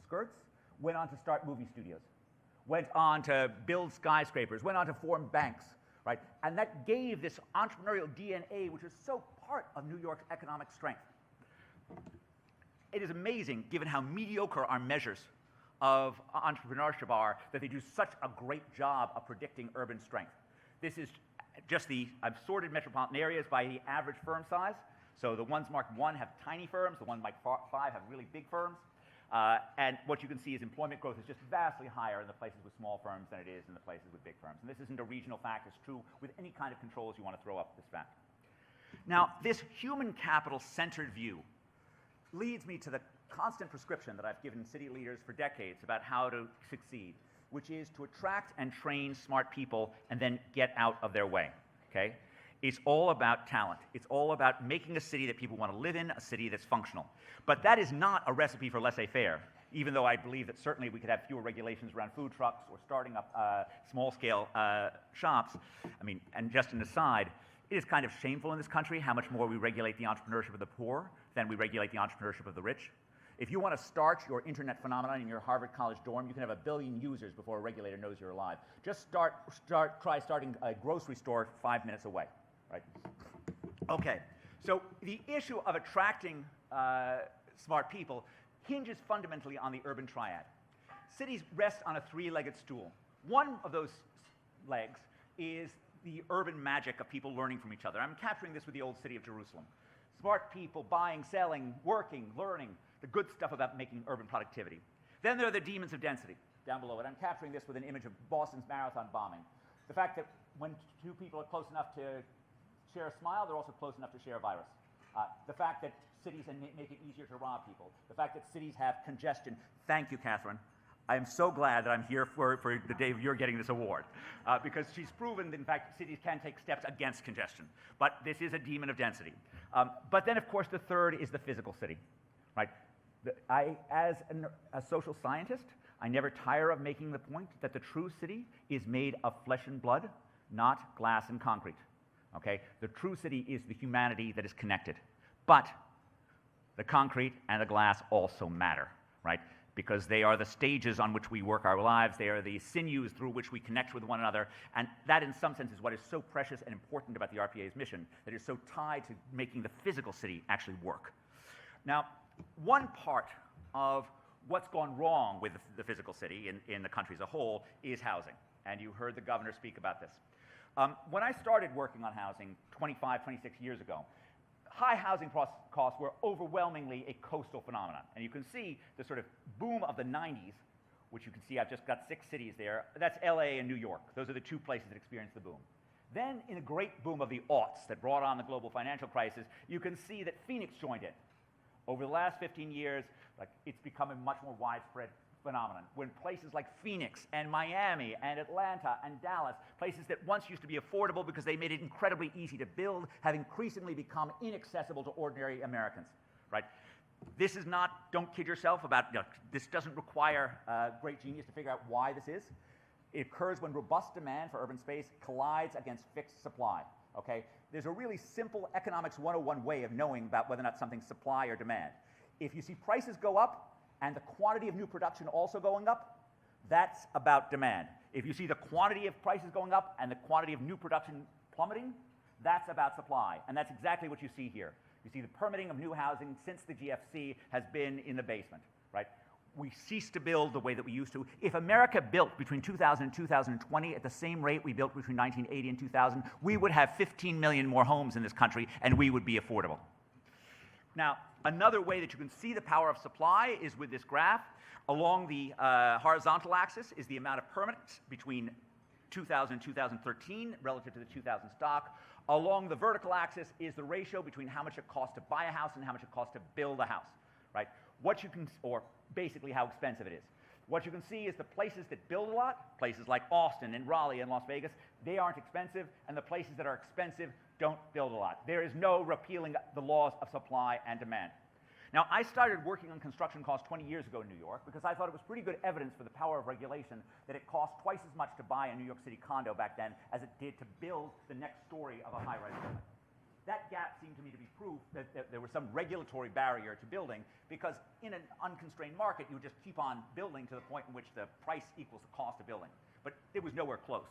skirts went on to start movie studios, went on to build skyscrapers, went on to form banks, right? And that gave this entrepreneurial DNA, which is so part of New York's economic strength. It is amazing, given how mediocre our measures of entrepreneurship are, that they do such a great job of predicting urban strength. This is just I've sorted metropolitan areas by the average firm size. So the ones marked 1 have tiny firms, the ones marked 5 have really big firms. And what you can see is employment growth is just vastly higher in the places with small firms than it is in the places with big firms. And this isn't a regional fact, it's true with any kind of controls you want to throw up this fact. Now, this human capital-centered view leads me to the constant prescription that I've given city leaders for decades about how to succeed, which is to attract and train smart people and then get out of their way, okay? It's all about talent. It's all about making a city that people want to live in, a city that's functional. But that is not a recipe for laissez-faire, even though I believe that certainly we could have fewer regulations around food trucks or starting up small-scale shops. I mean, and just an aside, it is kind of shameful in this country how much more we regulate the entrepreneurship of the poor than we regulate the entrepreneurship of the rich. If you want to start your internet phenomenon in your Harvard College dorm, you can have 1 billion users before a regulator knows you're alive. Just try starting a grocery store 5 minutes away, right? Okay, so the issue of attracting smart people hinges fundamentally on the urban triad. Cities rest on a 3-legged stool. One of those legs is the urban magic of people learning from each other. I'm capturing this with the old city of Jerusalem. Smart people buying, selling, working, learning, the good stuff about making urban productivity. Then there are the demons of density down below it. I'm capturing this with an image of Boston's marathon bombing. The fact that when 2 people are close enough to share a smile, they're also close enough to share a virus. The fact that cities make it easier to rob people. The fact that cities have congestion. Thank you, Catherine. I am so glad that I'm here for the day you're getting this award, because she's proven that, in fact, cities can take steps against congestion. But this is a demon of density. But then, of course, the third is the physical city, right? As a social scientist, I never tire of making the point that the true city is made of flesh and blood, not glass and concrete. okay? The true city is the humanity that is connected. But the concrete and the glass also matter, right? Because they are the stages on which we work our lives. They are the sinews through which we connect with one another. And that, in some sense, is what is so precious and important about the RPA's mission, that is so tied to making the physical city actually work. Now, one part of what's gone wrong with the physical city in the country as a whole is housing. And you heard the governor speak about this. When I started working on housing 25, 26 years ago, high housing costs were overwhelmingly a coastal phenomenon. And you can see the sort of boom of the 90s, which you can see I've just got 6 cities there. That's LA and New York. Those are the 2 places that experienced the boom. Then in the great boom of the aughts that brought on the global financial crisis, you can see that Phoenix joined in. Over the last 15 years, it's become a much more widespread phenomenon, when places like Phoenix and Miami and Atlanta and Dallas, places that once used to be affordable because they made it incredibly easy to build, have increasingly become inaccessible to ordinary Americans, right? This is not, don't kid yourself about, this doesn't require great genius to figure out why this is. It occurs when robust demand for urban space collides against fixed supply, okay? There's a really simple economics 101 way of knowing about whether or not something's supply or demand. If you see prices go up, and the quantity of new production also going up, that's about demand. If you see the quantity of prices going up and the quantity of new production plummeting, that's about supply. And that's exactly what you see here. You see the permitting of new housing since the GFC has been in the basement, right? We ceased to build the way that we used to. If America built between 2000 and 2020 at the same rate we built between 1980 and 2000, we would have 15 million more homes in this country, and we would be affordable. Now, another way that you can see the power of supply is with this graph. Along the horizontal axis is the amount of permits between 2000 and 2013 relative to the 2000 stock. Along the vertical axis is the ratio between how much it costs to buy a house and how much it costs to build a house, right? What you can, or basically how expensive it is. What you can see is the places that build a lot, places like Austin and Raleigh and Las Vegas, they aren't expensive, and the places that are expensive don't build a lot. There is no repealing the laws of supply and demand. Now, I started working on construction costs 20 years ago in New York because I thought it was pretty good evidence for the power of regulation that it cost twice as much to buy a New York City condo back then as it did to build the next story of a high-rise building. That gap seemed to me to be proof that there was some regulatory barrier to building, because in an unconstrained market, you would just keep on building to the point in which the price equals the cost of building. But it was nowhere close.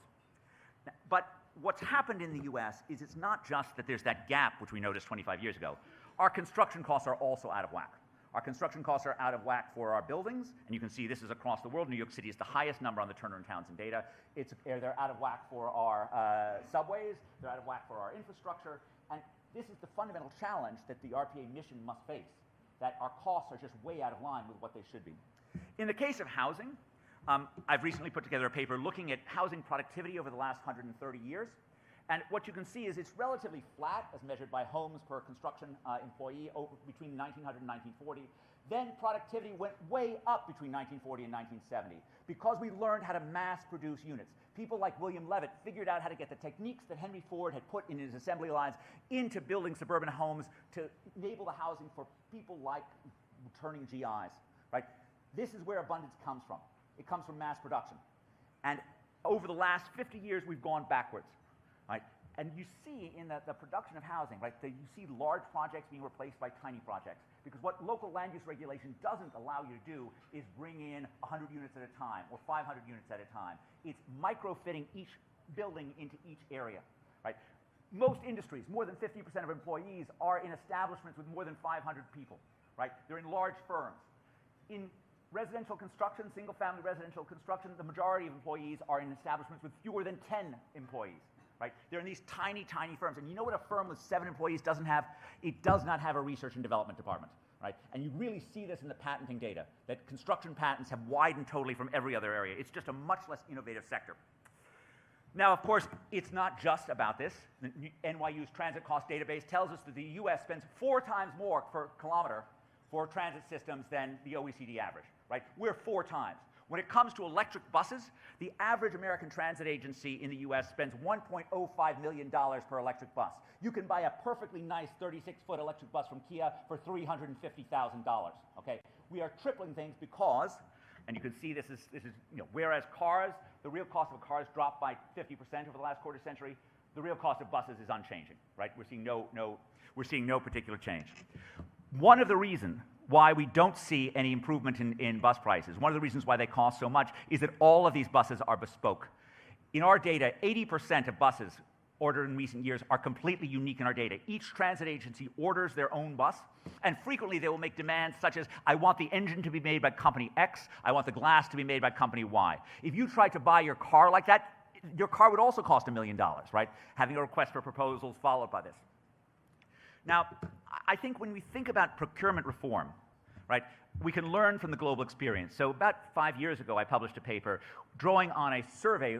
But what's happened in the US is it's not just that there's that gap, which we noticed 25 years ago. Our construction costs are also out of whack. Our construction costs are out of whack for our buildings, and you can see this is across the world. New York City is the highest number on the Turner & Townsend data. They're out of whack for our subways, they're out of whack for our infrastructure, and this is the fundamental challenge that the RPA mission must face, that our costs are just way out of line with what they should be. In the case of housing, I've recently put together a paper looking at housing productivity over the last 130 years. And what you can see is it's relatively flat as measured by homes per construction employee between 1900 and 1940. Then productivity went way up between 1940 and 1970 because we learned how to mass produce units. People like William Levitt figured out how to get the techniques that Henry Ford had put in his assembly lines into building suburban homes to enable the housing for people like returning GIs, right? This is where abundance comes from. It comes from mass production. And over the last 50 years, we've gone backwards, right? And you see in the production of housing, right, you see large projects being replaced by tiny projects. Because what local land use regulation doesn't allow you to do is bring in 100 units at a time or 500 units at a time. It's microfitting each building into each area, right? Most industries, more than 50% of employees are in establishments with more than 500 people, right? They're in large firms. In residential construction, single-family residential construction, the majority of employees are in establishments with fewer than 10 employees. Right? They're in these tiny, tiny firms. And you know what a firm with 7 employees doesn't have? It does not have a research and development department. Right? And you really see this in the patenting data, that construction patents have widened totally from every other area. It's just a much less innovative sector. Now, of course, it's not just about this. The NYU's transit cost database tells us that the US spends 4 times more per kilometer for transit systems than the OECD average. Right? We're 4 times. When it comes to electric buses, the average American transit agency in the US spends $1.05 million per electric bus. You can buy a perfectly nice 36-foot electric bus from Kia for $350,000. Okay? We are tripling things because, and you can see this is whereas cars, the real cost of cars dropped by 50% over the last quarter century, the real cost of buses is unchanging, right? We're seeing no particular change. One of the reasons why we don't see any improvement in bus prices, one of the reasons why they cost so much, is that all of these buses are bespoke. In our data, 80% of buses ordered in recent years are completely unique in our data. Each transit agency orders their own bus, and frequently they will make demands such as, I want the engine to be made by company X, I want the glass to be made by company Y. If you tried to buy your car like that, your car would also cost $1 million, right? Having a request for proposals followed by this. Now, I think when we think about procurement reform, right, we can learn from the global experience. So about 5 years ago, I published a paper drawing on a survey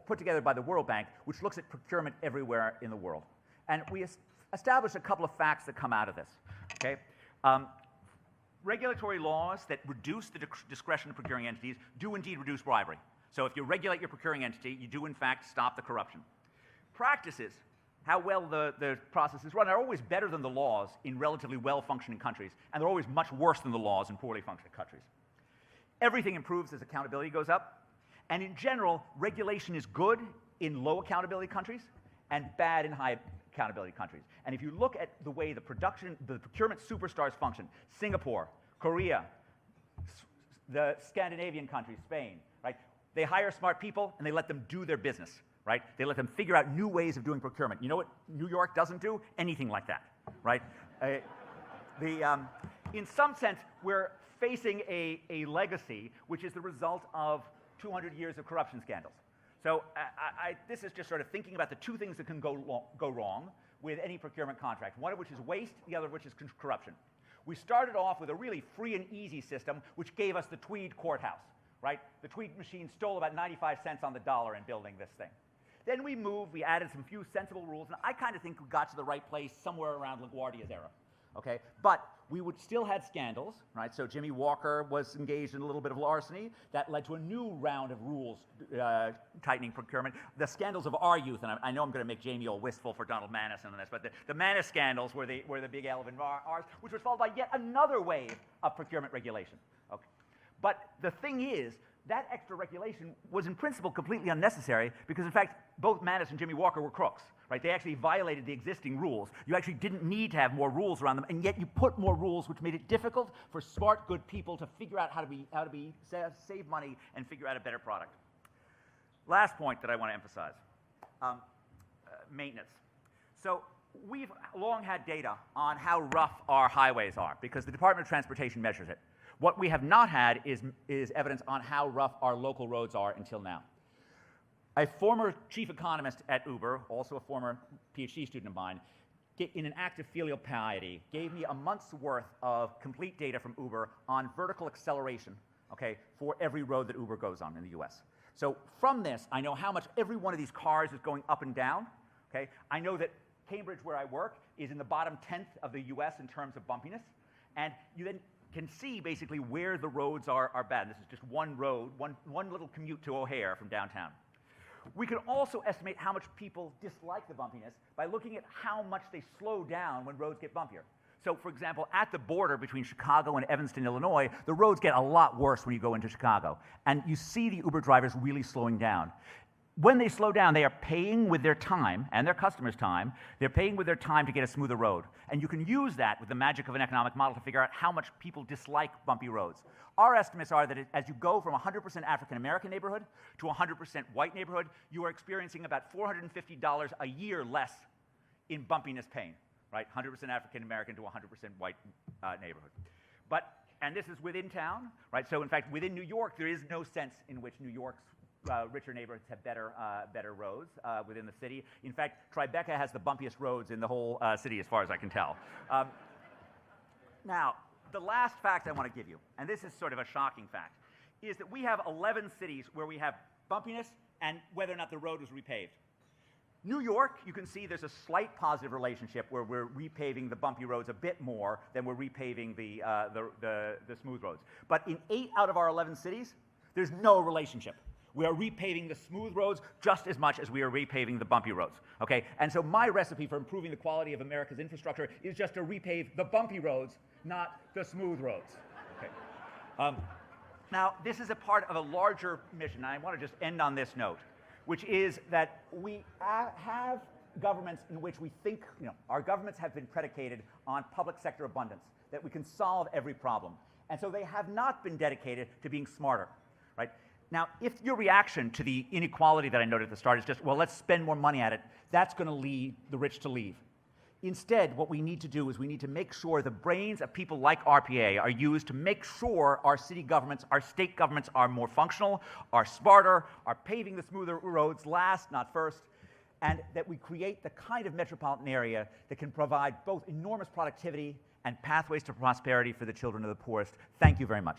put together by the World Bank, which looks at procurement everywhere in the world. And we established a couple of facts that come out of this, okay? Regulatory laws that reduce the discretion of procuring entities do indeed reduce bribery. So if you regulate your procuring entity, you do in fact stop the corruption. Practices, how well the process is run, are always better than the laws in relatively well-functioning countries, and they're always much worse than the laws in poorly functioning countries. Everything improves as accountability goes up. And in general, regulation is good in low accountability countries and bad in high accountability countries. And if you look at the way the procurement superstars function, Singapore, Korea, the Scandinavian countries, Spain, right? They hire smart people and they let them do their business, right? They let them figure out new ways of doing procurement. You know what New York doesn't do? Anything like that, right? In some sense, we're facing a legacy which is the result of 200 years of corruption scandals. So this is just sort of thinking about the two things that can go wrong with any procurement contract, one of which is waste, the other of which is corruption. We started off with a really free and easy system which gave us the Tweed courthouse, right? The Tweed machine stole about 95 cents on the dollar in building this thing. Then we moved, we added some few sensible rules, and I kind of think we got to the right place somewhere around LaGuardia's era. Okay, but we would still had scandals, right? So Jimmy Walker was engaged in a little bit of larceny. That led to a new round of rules tightening procurement. The scandals of our youth, and I know I'm going to make Jamie all wistful for Donald Maness on this, but the Maness scandals were the big elephant of ours, which was followed by yet another wave of procurement regulation. Okay, but the thing is, that extra regulation was in principle completely unnecessary because, in fact, both Maness and Jimmy Walker were crooks. Right? They actually violated the existing rules. You actually didn't need to have more rules around them, and yet you put more rules, which made it difficult for smart, good people to figure out how to save money and figure out a better product. Last point that I want to emphasize, maintenance. So we've long had data on how rough our highways are because the Department of Transportation measures it. What we have not had is evidence on how rough our local roads are until now. A former chief economist at Uber, also a former PhD student of mine, in an act of filial piety, gave me a month's worth of complete data from Uber on vertical acceleration, okay, for every road that Uber goes on in the US. So from this, I know how much every one of these cars is going up and down, okay? I know that Cambridge, where I work, is in the bottom 10th of the US in terms of bumpiness, and you then can see basically where the roads are bad. This is just one road, one little commute to O'Hare from downtown. We can also estimate how much people dislike the bumpiness by looking at how much they slow down when roads get bumpier. So, for example, at the border between Chicago and Evanston, Illinois, the roads get a lot worse when you go into Chicago. And you see the Uber drivers really slowing down. When they slow down, they are paying with their time and their customers' time. They're paying with their time to get a smoother road. And you can use that with the magic of an economic model to figure out how much people dislike bumpy roads. Our estimates are that as you go from 100% African-American neighborhood to 100% white neighborhood, you are experiencing about $450 a year less in bumpiness pain, right? 100% African-American to 100% white neighborhood. And this is within town, right? So in fact, within New York, there is no sense in which New York's richer neighborhoods have better roads within the city. In fact, Tribeca has the bumpiest roads in the whole city, as far as I can tell. Now, the last fact I want to give you, and this is sort of a shocking fact, is that we have 11 cities where we have bumpiness and whether or not the road was repaved. New York, you can see there's a slight positive relationship where we're repaving the bumpy roads a bit more than we're repaving the smooth roads. But in 8 out of our 11 cities, there's no relationship. We are repaving the smooth roads just as much as we are repaving the bumpy roads, okay? And so my recipe for improving the quality of America's infrastructure is just to repave the bumpy roads, not the smooth roads, okay? Now, this is a part of a larger mission, and I want to just end on this note, which is that we have governments in which we think, our governments have been predicated on public sector abundance, that we can solve every problem. And so they have not been dedicated to being smarter, right? Now, if your reaction to the inequality that I noted at the start is just, well, let's spend more money at it, that's going to lead the rich to leave. Instead, what we need to do is we need to make sure the brains of people like RPA are used to make sure our city governments, our state governments are more functional, are smarter, are paving the smoother roads last, not first, and that we create the kind of metropolitan area that can provide both enormous productivity and pathways to prosperity for the children of the poorest. Thank you very much.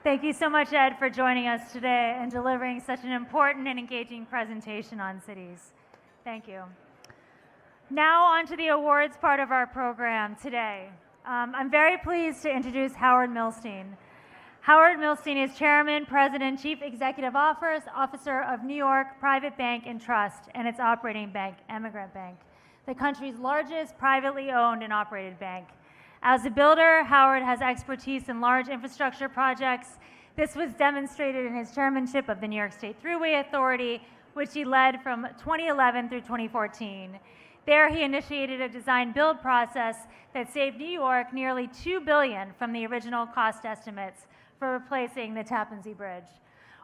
Thank you so much, Ed, for joining us today and delivering such an important and engaging presentation on cities. Thank you. Now on to the awards part of our program today. I'm very pleased to introduce Howard Milstein. Howard Milstein is Chairman, President, Chief Executive Officer of New York Private Bank and Trust and its operating bank, Emigrant Bank, the country's largest privately owned and operated bank. As a builder, Howard has expertise in large infrastructure projects. This was demonstrated in his chairmanship of the New York State Thruway Authority, which he led from 2011 through 2014. There, he initiated a design-build process that saved New York nearly $2 billion from the original cost estimates for replacing the Tappan Zee Bridge.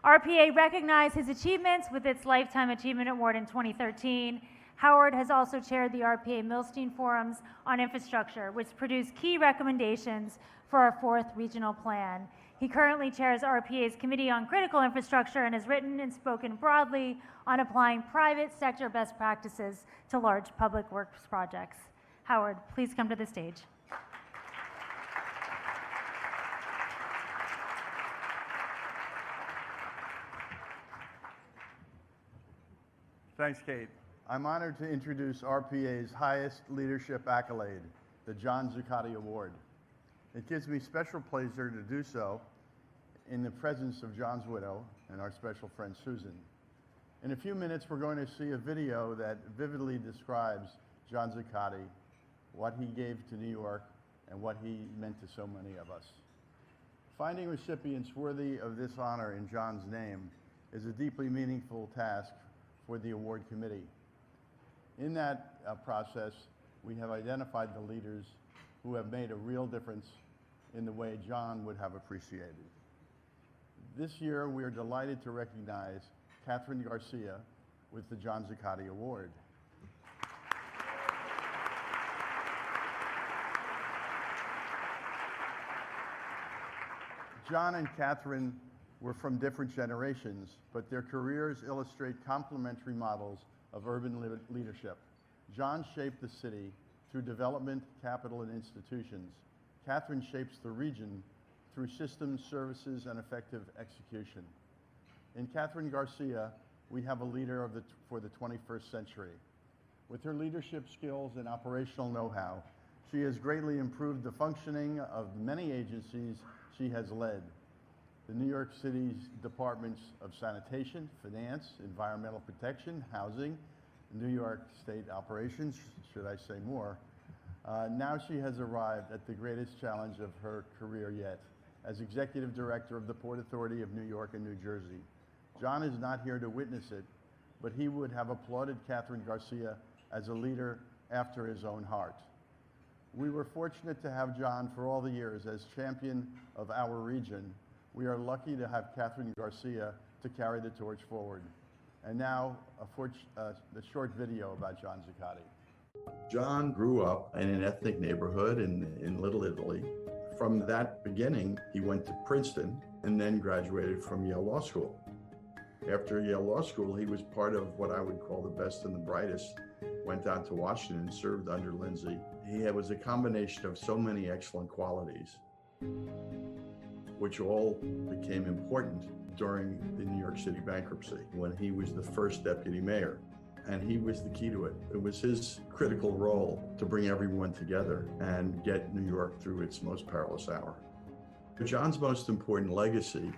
RPA recognized his achievements with its Lifetime Achievement Award in 2013. Howard has also chaired the RPA Milstein Forums on Infrastructure, which produced key recommendations for our fourth regional plan. He currently chairs RPA's Committee on Critical Infrastructure and has written and spoken broadly on applying private sector best practices to large public works projects. Howard, please come to the stage. Thanks, Kate. I'm honored to introduce RPA's highest leadership accolade, the John Zuccotti Award. It gives me special pleasure to do so in the presence of John's widow and our special friend Susan. In a few minutes, we're going to see a video that vividly describes John Zuccotti, what he gave to New York, and what he meant to so many of us. Finding recipients worthy of this honor in John's name is a deeply meaningful task for the award committee. In that process, we have identified the leaders who have made a real difference in the way John would have appreciated. This year, we are delighted to recognize Catherine Garcia with the John Zuccotti Award. John and Catherine were from different generations, but their careers illustrate complementary models of urban leadership. John shaped the city through development, capital, and institutions. Catherine shapes the region through systems, services, and effective execution. In Catherine Garcia, we have a leader for the 21st century. With her leadership skills and operational know-how, she has greatly improved the functioning of many agencies she has led. The New York City's Departments of Sanitation, Finance, Environmental Protection, Housing, New York State Operations, should I say more. Now she has arrived at the greatest challenge of her career yet, as Executive Director of the Port Authority of New York and New Jersey. John is not here to witness it, but he would have applauded Catherine Garcia as a leader after his own heart. We were fortunate to have John for all the years as champion of our region. We are lucky to have Catherine Garcia to carry the torch forward. And now, a short video about John Zuccotti. John grew up in an ethnic neighborhood in Little Italy. From that beginning, he went to Princeton and then graduated from Yale Law School. After Yale Law School, he was part of what I would call the best and the brightest. Went out to Washington and served under Lindsay. He was a combination of so many excellent qualities, which all became important during the New York City bankruptcy when he was the first deputy mayor. And he was the key to it. It was his critical role to bring everyone together and get New York through its most perilous hour. John's most important legacy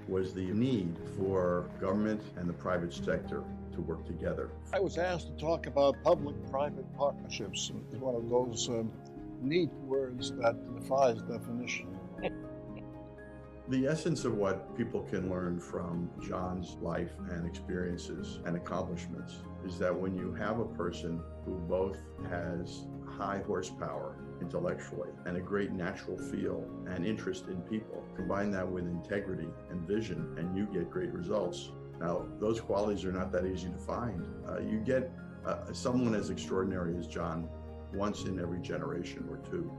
was the need for government and the private sector to work together. I was asked to talk about public-private partnerships. It's one of those neat words that defies definition. The essence of what people can learn from John's life and experiences and accomplishments is that when you have a person who both has high horsepower intellectually and a great natural feel and interest in people, combine that with integrity and vision, and you get great results. Now, those qualities are not that easy to find. You get someone as extraordinary as John once in every generation or two.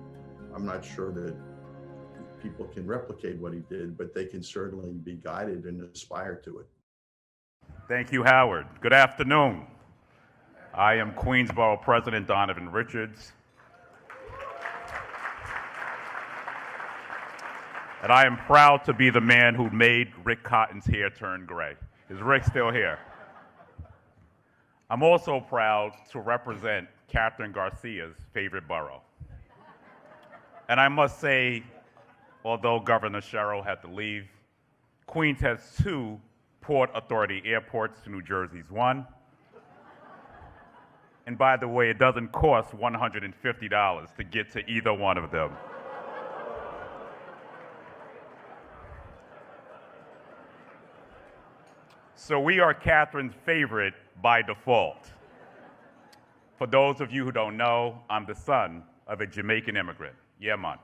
I'm not sure that people can replicate what he did, but they can certainly be guided and aspire to it. Thank you, Howard. Good afternoon. I am Queensborough President Donovan Richards. And I am proud to be the man who made Rick Cotton's hair turn gray. Is Rick still here? I'm also proud to represent Catherine Garcia's favorite borough. And I must say, although Governor Sherrill had to leave, Queens has 2 Port Authority airports, New Jersey's 1. And by the way, it doesn't cost $150 to get to either one of them. So we are Catherine's favorite by default. For those of you who don't know, I'm the son of a Jamaican immigrant. Yeah, man.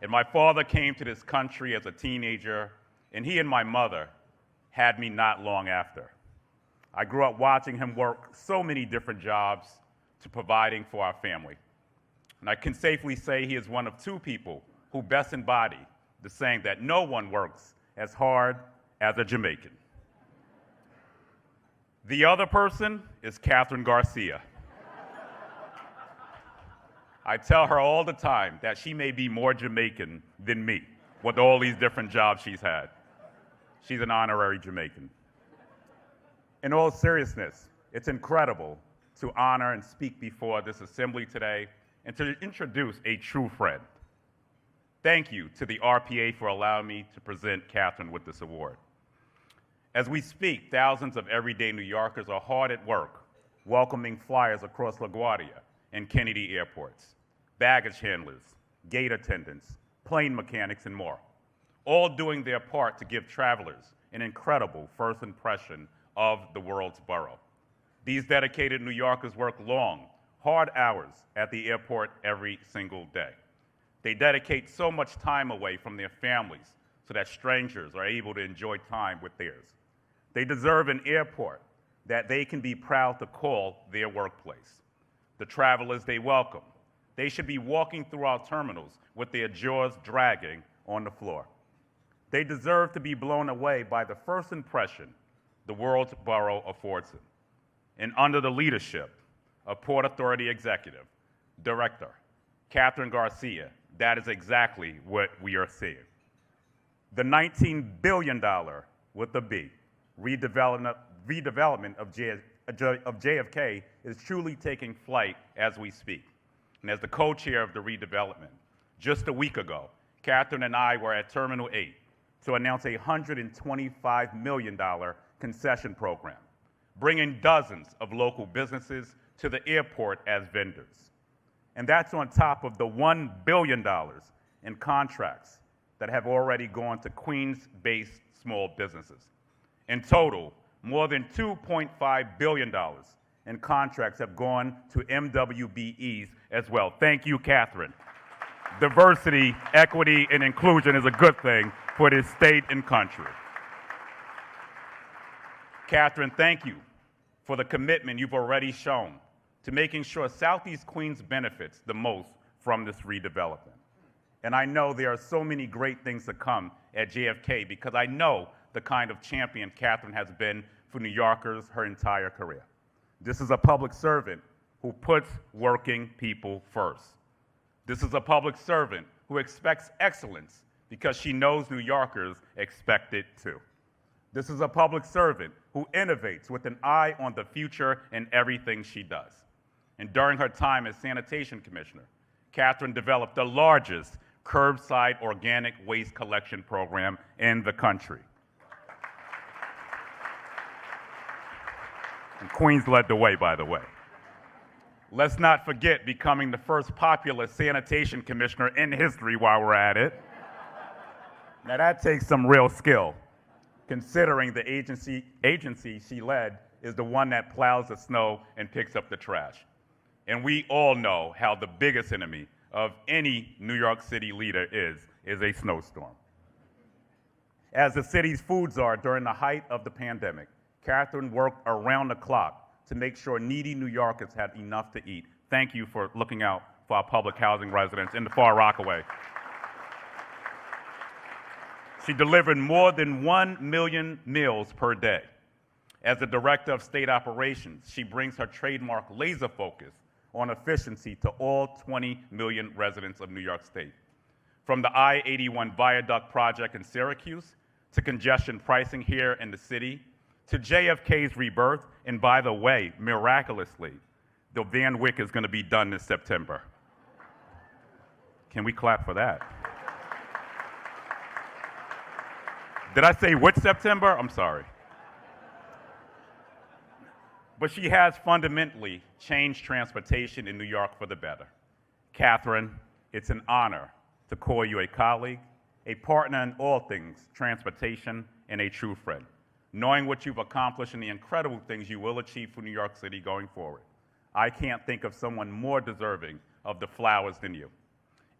And my father came to this country as a teenager, and he and my mother had me not long after. I grew up watching him work so many different jobs to providing for our family. And I can safely say he is one of 2 people who best embody the saying that no one works as hard as a Jamaican. The other person is Catherine Garcia. I tell her all the time that she may be more Jamaican than me with all these different jobs she's had. She's an honorary Jamaican. In all seriousness, it's incredible to honor and speak before this assembly today and to introduce a true friend. Thank you to the RPA for allowing me to present Catherine with this award. As we speak, thousands of everyday New Yorkers are hard at work welcoming flyers across LaGuardia and Kennedy airports, baggage handlers, gate attendants, plane mechanics, and more, all doing their part to give travelers an incredible first impression of the world's borough. These dedicated New Yorkers work long, hard hours at the airport every single day. They dedicate so much time away from their families so that strangers are able to enjoy time with theirs. They deserve an airport that they can be proud to call their workplace. The travelers they welcome, they should be walking through our terminals with their jaws dragging on the floor. They deserve to be blown away by the first impression the world's borough affords them. And under the leadership of Port Authority Executive Director Catherine Garcia, that is exactly what we are seeing. The $19 billion with a B redevelopment of JFK is truly taking flight as we speak. And as the co-chair of the redevelopment, just a week ago, Catherine and I were at Terminal 8 to announce a $125 million concession program, bringing dozens of local businesses to the airport as vendors. And that's on top of the $1 billion in contracts that have already gone to Queens-based small businesses. In total, more than $2.5 billion in contracts have gone to MWBEs as well. Thank you, Catherine. Diversity, equity, and inclusion is a good thing for this state and country. Catherine, thank you for the commitment you've already shown to making sure Southeast Queens benefits the most from this redevelopment. And I know there are so many great things to come at JFK because I know the kind of champion Catherine has been for New Yorkers her entire career. This is a public servant who puts working people first. This is a public servant who expects excellence because she knows New Yorkers expect it too. This is a public servant who innovates with an eye on the future in everything she does. And during her time as Sanitation Commissioner, Catherine developed the largest curbside organic waste collection program in the country. And Queens led the way, by the way. Let's not forget becoming the first popular sanitation commissioner in history while we're at it. Now that takes some real skill, considering the agency she led is the one that plows the snow and picks up the trash. And we all know how the biggest enemy of any New York City leader is a snowstorm. As the city's food czar during the height of the pandemic, Catherine worked around the clock to make sure needy New Yorkers had enough to eat. Thank you for looking out for our public housing residents in the Far Rockaway. She delivered more than 1 million meals per day. As the director of state operations, she brings her trademark laser focus on efficiency to all 20 million residents of New York State. From the I-81 viaduct project in Syracuse, to congestion pricing here in the city, to JFK's rebirth, and by the way, miraculously, the Van Wyck is going to be done this September. Can we clap for that? Did I say which September? I'm sorry. But she has fundamentally changed transportation in New York for the better. Catherine, it's an honor to call you a colleague, a partner in all things transportation, and a true friend, knowing what you've accomplished and the incredible things you will achieve for New York City going forward. I can't think of someone more deserving of the flowers than you.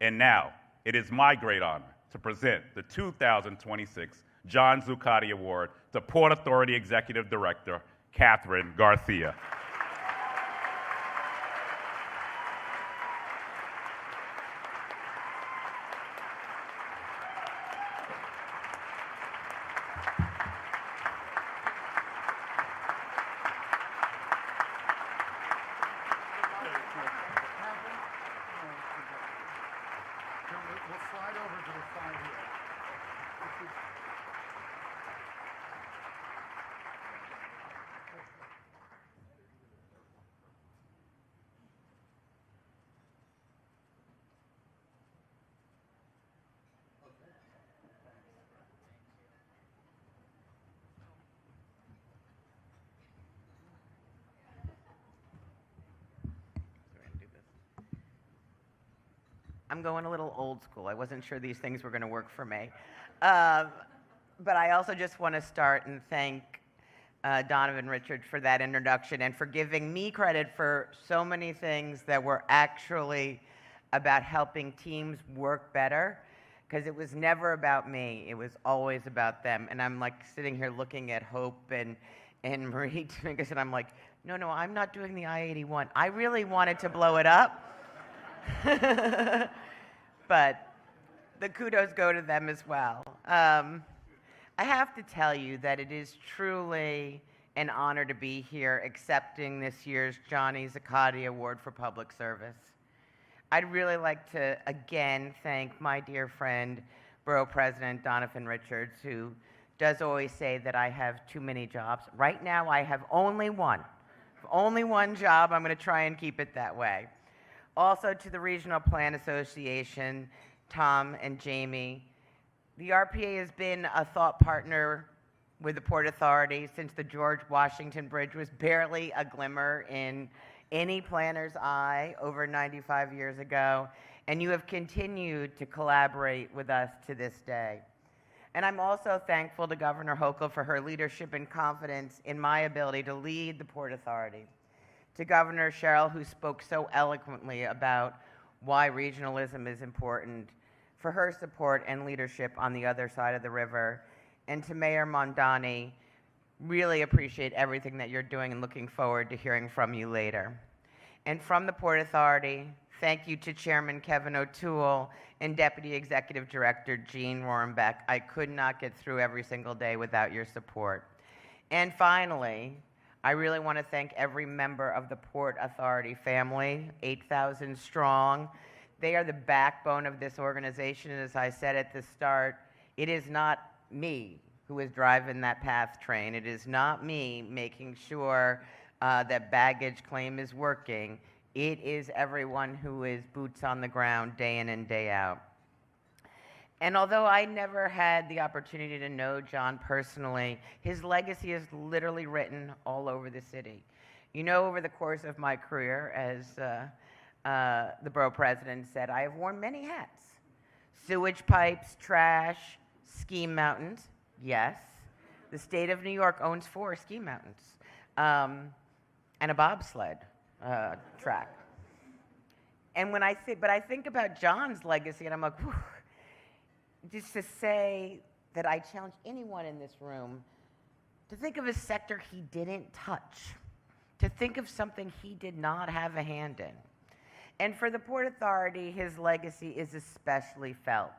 And now, it is my great honor to present the 2026 John Zuccotti Award to Port Authority Executive Director, Catherine Garcia. We'll slide over to the side here. I'm going a little old school. I wasn't sure these things were going to work for me. But I also just want to start and thank Donovan Richards for that introduction and for giving me credit for so many things that were actually about helping teams work better, because it was never about me. It was always about them. And I'm like sitting here looking at Hope and Marie Dominguez, and I'm like, no, I'm not doing the I-81. I really wanted to blow it up. But the kudos go to them as well. I have to tell you that it is truly an honor to be here accepting this year's Johnny Zuccotti Award for Public Service. I'd really like to again thank my dear friend, Borough President Donovan Richards, who does always say that I have too many jobs. Right now I have only one. Only one job. I'm going to try and keep it that way. Also to the Regional Plan Association, Tom and Jamie. The RPA has been a thought partner with the Port Authority since the George Washington Bridge was barely a glimmer in any planner's eye over 95 years ago, and you have continued to collaborate with us to this day. And I'm also thankful to Governor Hochul for her leadership and confidence in my ability to lead the Port Authority. To Governor Sherrill, who spoke so eloquently about why regionalism is important, for her support and leadership on the other side of the river. And to Mayor Mondani, really appreciate everything that you're doing and looking forward to hearing from you later. And from the Port Authority, thank you to Chairman Kevin O'Toole and Deputy Executive Director Jean Rohrenbeck. I could not get through every single day without your support. And finally, I really want to thank every member of the Port Authority family, 8,000 strong. They are the backbone of this organization. And as I said at the start, it is not me who is driving that PATH train. It is not me making sure that baggage claim is working. It is everyone who is boots on the ground day in and day out. And although I never had the opportunity to know John personally, his legacy is literally written all over the city. You know, over the course of my career, as the borough president said, I have worn many hats. Sewage pipes, trash, ski mountains, yes. The state of New York owns 4 ski mountains, and a bobsled track. And when I think about John's legacy, and I'm like, whew, just to say that I challenge anyone in this room to think of a sector he didn't touch, to think of something he did not have a hand in. And for the Port Authority, his legacy is especially felt,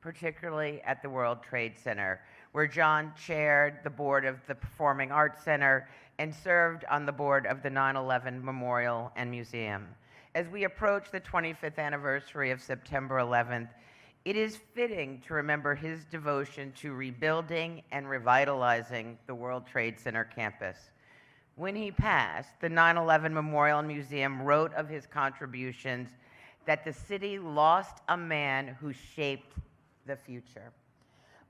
particularly at the World Trade Center, where John chaired the board of the Performing Arts Center and served on the board of the 9/11 Memorial and Museum. As we approach the 25th anniversary of September 11th, it is fitting to remember his devotion to rebuilding and revitalizing the World Trade Center campus. When he passed, the 9/11 Memorial and Museum wrote of his contributions that the city lost a man who shaped the future.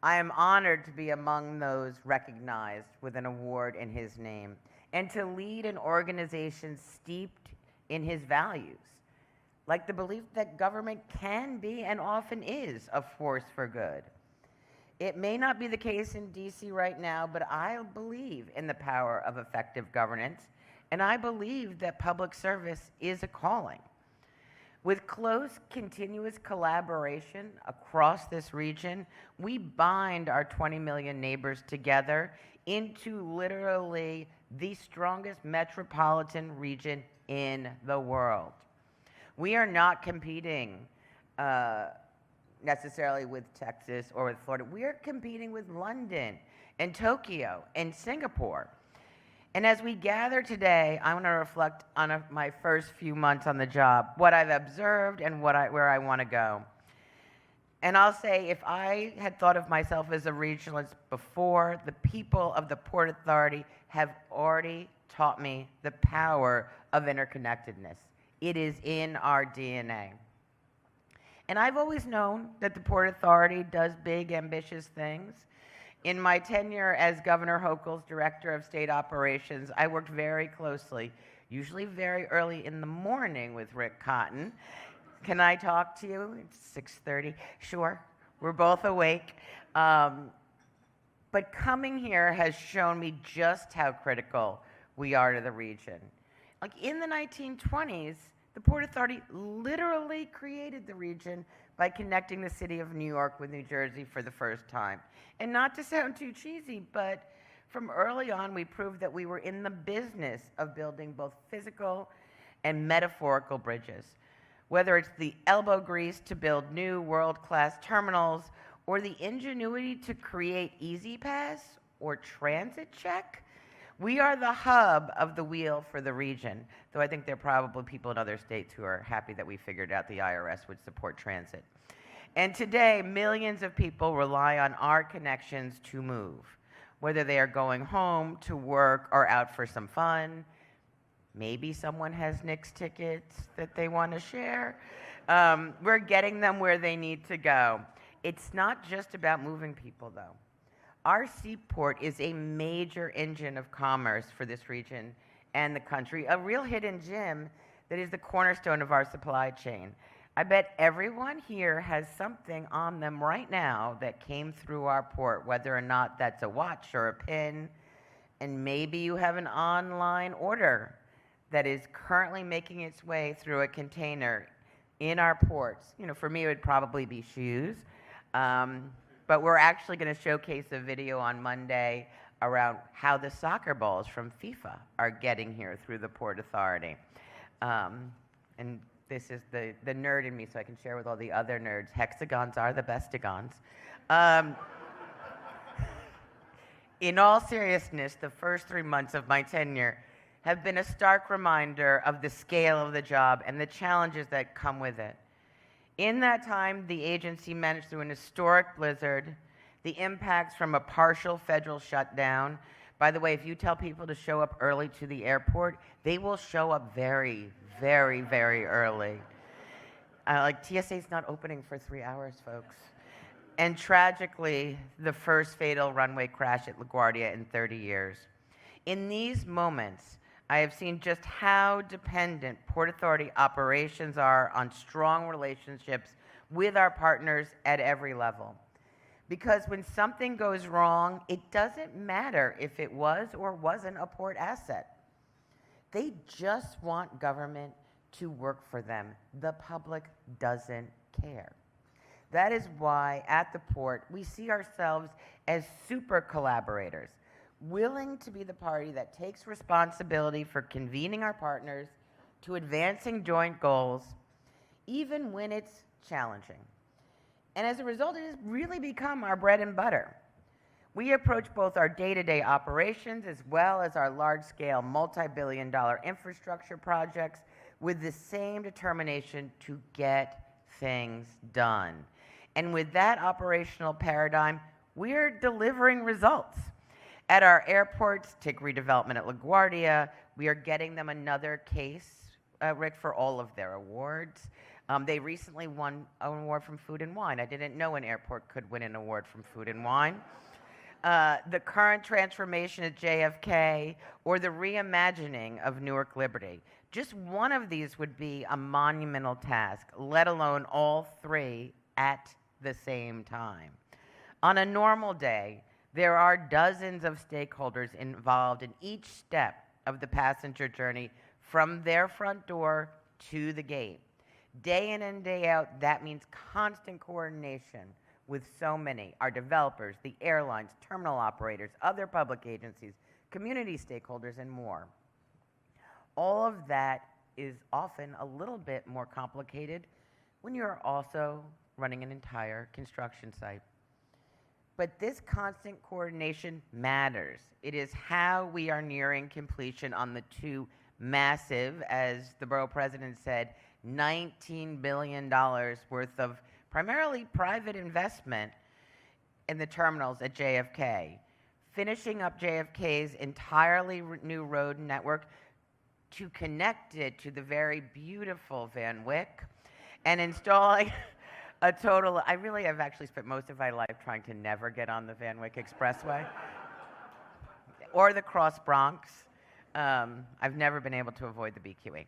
I am honored to be among those recognized with an award in his name and to lead an organization steeped in his values, like the belief that government can be and often is a force for good. It may not be the case in DC right now, but I believe in the power of effective governance, and I believe that public service is a calling. With close, continuous collaboration across this region, we bind our 20 million neighbors together into literally the strongest metropolitan region in the world. We are not competing necessarily with Texas or with Florida. We are competing with London and Tokyo and Singapore. And as we gather today, I want to reflect on my first few months on the job, what I've observed and where I want to go. And I'll say, if I had thought of myself as a regionalist before, the people of the Port Authority have already taught me the power of interconnectedness. It is in our DNA. And I've always known that the Port Authority does big, ambitious things. In my tenure as Governor Hochul's Director of State Operations, I worked very closely, usually very early in the morning, with Rick Cotton. Can I talk to you? It's 6:30. Sure, we're both awake. But coming here has shown me just how critical we are to the region. Like in the 1920s, the Port Authority literally created the region by connecting the city of New York with New Jersey for the first time. And not to sound too cheesy, but from early on, we proved that we were in the business of building both physical and metaphorical bridges. Whether it's the elbow grease to build new world-class terminals, or the ingenuity to create Easy Pass or Transit Check, we are the hub of the wheel for the region, though I think there are probably people in other states who are happy that we figured out the IRS would support transit. And today, millions of people rely on our connections to move, whether they are going home, to work, or out for some fun. Maybe someone has Knicks tickets that they want to share. We're getting them where they need to go. It's not just about moving people, though. Our seaport is a major engine of commerce for this region and the country, a real hidden gem that is the cornerstone of our supply chain. I bet everyone here has something on them right now that came through our port, whether or not that's a watch or a pin, and maybe you have an online order that is currently making its way through a container in our ports. You know, for me, it would probably be shoes. But we're actually going to showcase a video on Monday around how the soccer balls from FIFA are getting here through the Port Authority. And this is the nerd in me, so I can share with all the other nerds. Hexagons are the bestigons. In all seriousness, the first 3 months of my tenure have been a stark reminder of the scale of the job and the challenges that come with it. In that time, the agency managed through an historic blizzard, the impacts from a partial federal shutdown. By the way, if you tell people to show up early to the airport, they will show up very, very, very early. Like TSA's not opening for 3 hours, folks. and tragically, the first fatal runway crash at LaGuardia in 30 years. In these moments, I have seen just how dependent Port Authority operations are on strong relationships with our partners at every level. Because when something goes wrong, it doesn't matter if it was or wasn't a port asset. They just want government to work for them. The public doesn't care. That is why at the port, we see ourselves as super collaborators, willing to be the party that takes responsibility for convening our partners to advancing joint goals, even when it's challenging. And as a result, it has really become our bread and butter. We approach both our day-to-day operations as well as our large-scale multi-billion-dollar infrastructure projects with the same determination to get things done. And with that operational paradigm, we're delivering results. At our airports, take redevelopment at LaGuardia, we are getting them another case, Rick, for all of their awards. They recently won an award from Food and Wine. I didn't know an airport could win an award from Food and Wine. The current transformation at JFK, or the reimagining of Newark Liberty. Just one of these would be a monumental task, let alone all three at the same time. On a normal day, there are dozens of stakeholders involved in each step of the passenger journey from their front door to the gate. Day in and day out, that means constant coordination with so many, our developers, the airlines, terminal operators, other public agencies, community stakeholders, and more. All of that is often a little bit more complicated when you're also running an entire construction site. But this constant coordination matters. It is how we are nearing completion on the two massive, as the borough president said, $19 billion worth of primarily private investment in the terminals at JFK, finishing up JFK's entirely new road network to connect it to the very beautiful Van Wyck, and installing a total, I really have actually spent most of my life trying to never get on the Van Wyck Expressway or the Cross Bronx. I've never been able to avoid the BQE.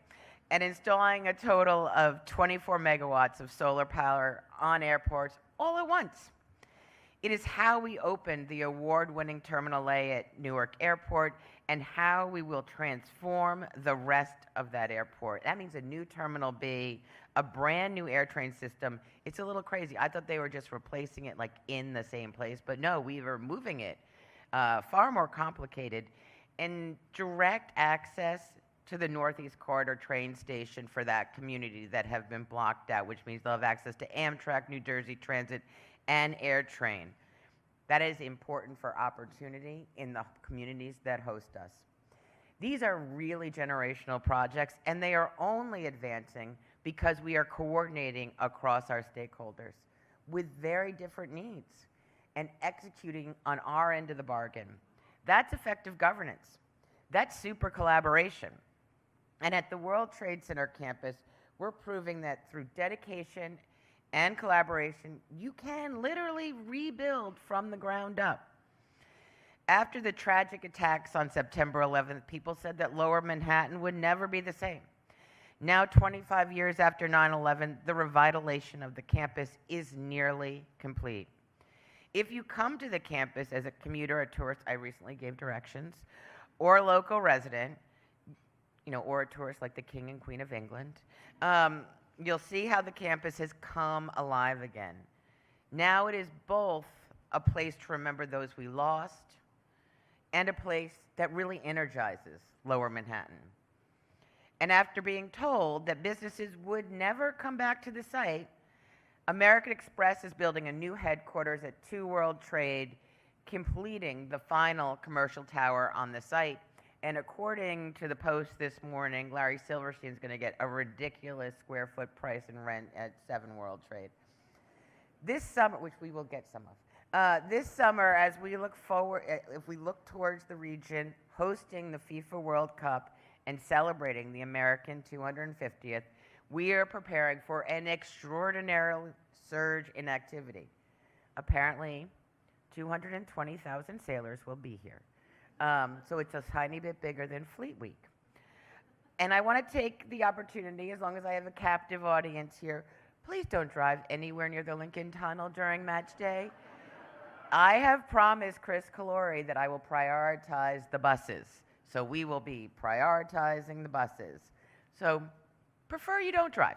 And installing a total of 24 megawatts of solar power on airports all at once. It is how we opened the award-winning Terminal A at Newark Airport and how we will transform the rest of that airport. That means a new Terminal B, a brand new AirTrain system. It's a little crazy. I thought they were just replacing it like in the same place, but no, we were moving it. Far more complicated. And direct access to the Northeast Corridor train station for that community that have been blocked out, which means they'll have access to Amtrak, New Jersey Transit, and AirTrain. That is important for opportunity in the communities that host us. These are really generational projects, and they are only advancing because we are coordinating across our stakeholders with very different needs and executing on our end of the bargain. That's effective governance. That's super collaboration. And at the World Trade Center campus, we're proving that through dedication and collaboration, you can literally rebuild from the ground up. After the tragic attacks on September 11th, people said that Lower Manhattan would never be the same. Now, 25 years after 9/11, the revitalization of the campus is nearly complete. If you come to the campus as a commuter or tourist, I recently gave directions, or a local resident, or a tourist like the King and Queen of England, you'll see how the campus has come alive again. Now it is both a place to remember those we lost and a place that really energizes Lower Manhattan. And after being told that businesses would never come back to the site, American Express is building a new headquarters at 2 World Trade, completing the final commercial tower on the site. And according to the Post this morning, Larry Silverstein is going to get a ridiculous square foot price and rent at 7 World Trade. This summer, which we will get some of, this summer, as we look forward, if we look towards the region, hosting the FIFA World Cup and celebrating the American 250th, we are preparing for an extraordinary surge in activity. Apparently, 220,000 sailors will be here. So it's a tiny bit bigger than Fleet Week. And I want to take the opportunity, as long as I have a captive audience here, please don't drive anywhere near the Lincoln Tunnel during match day. I have promised Chris Calori that I will prioritize the buses. So we will be prioritizing the buses. So prefer you don't drive.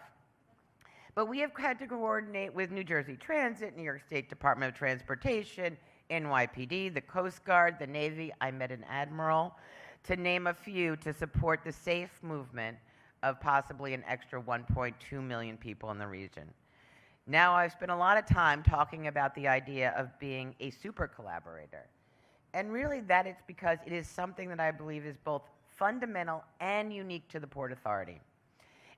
But we have had to coordinate with New Jersey Transit, New York State Department of Transportation, NYPD, the Coast Guard, the Navy. I met an admiral, to name a few, to support the safe movement of possibly an extra 1.2 million people in the region. Now, I've spent a lot of time talking about the idea of being a super collaborator. And really that it's because it is something that I believe is both fundamental and unique to the Port Authority.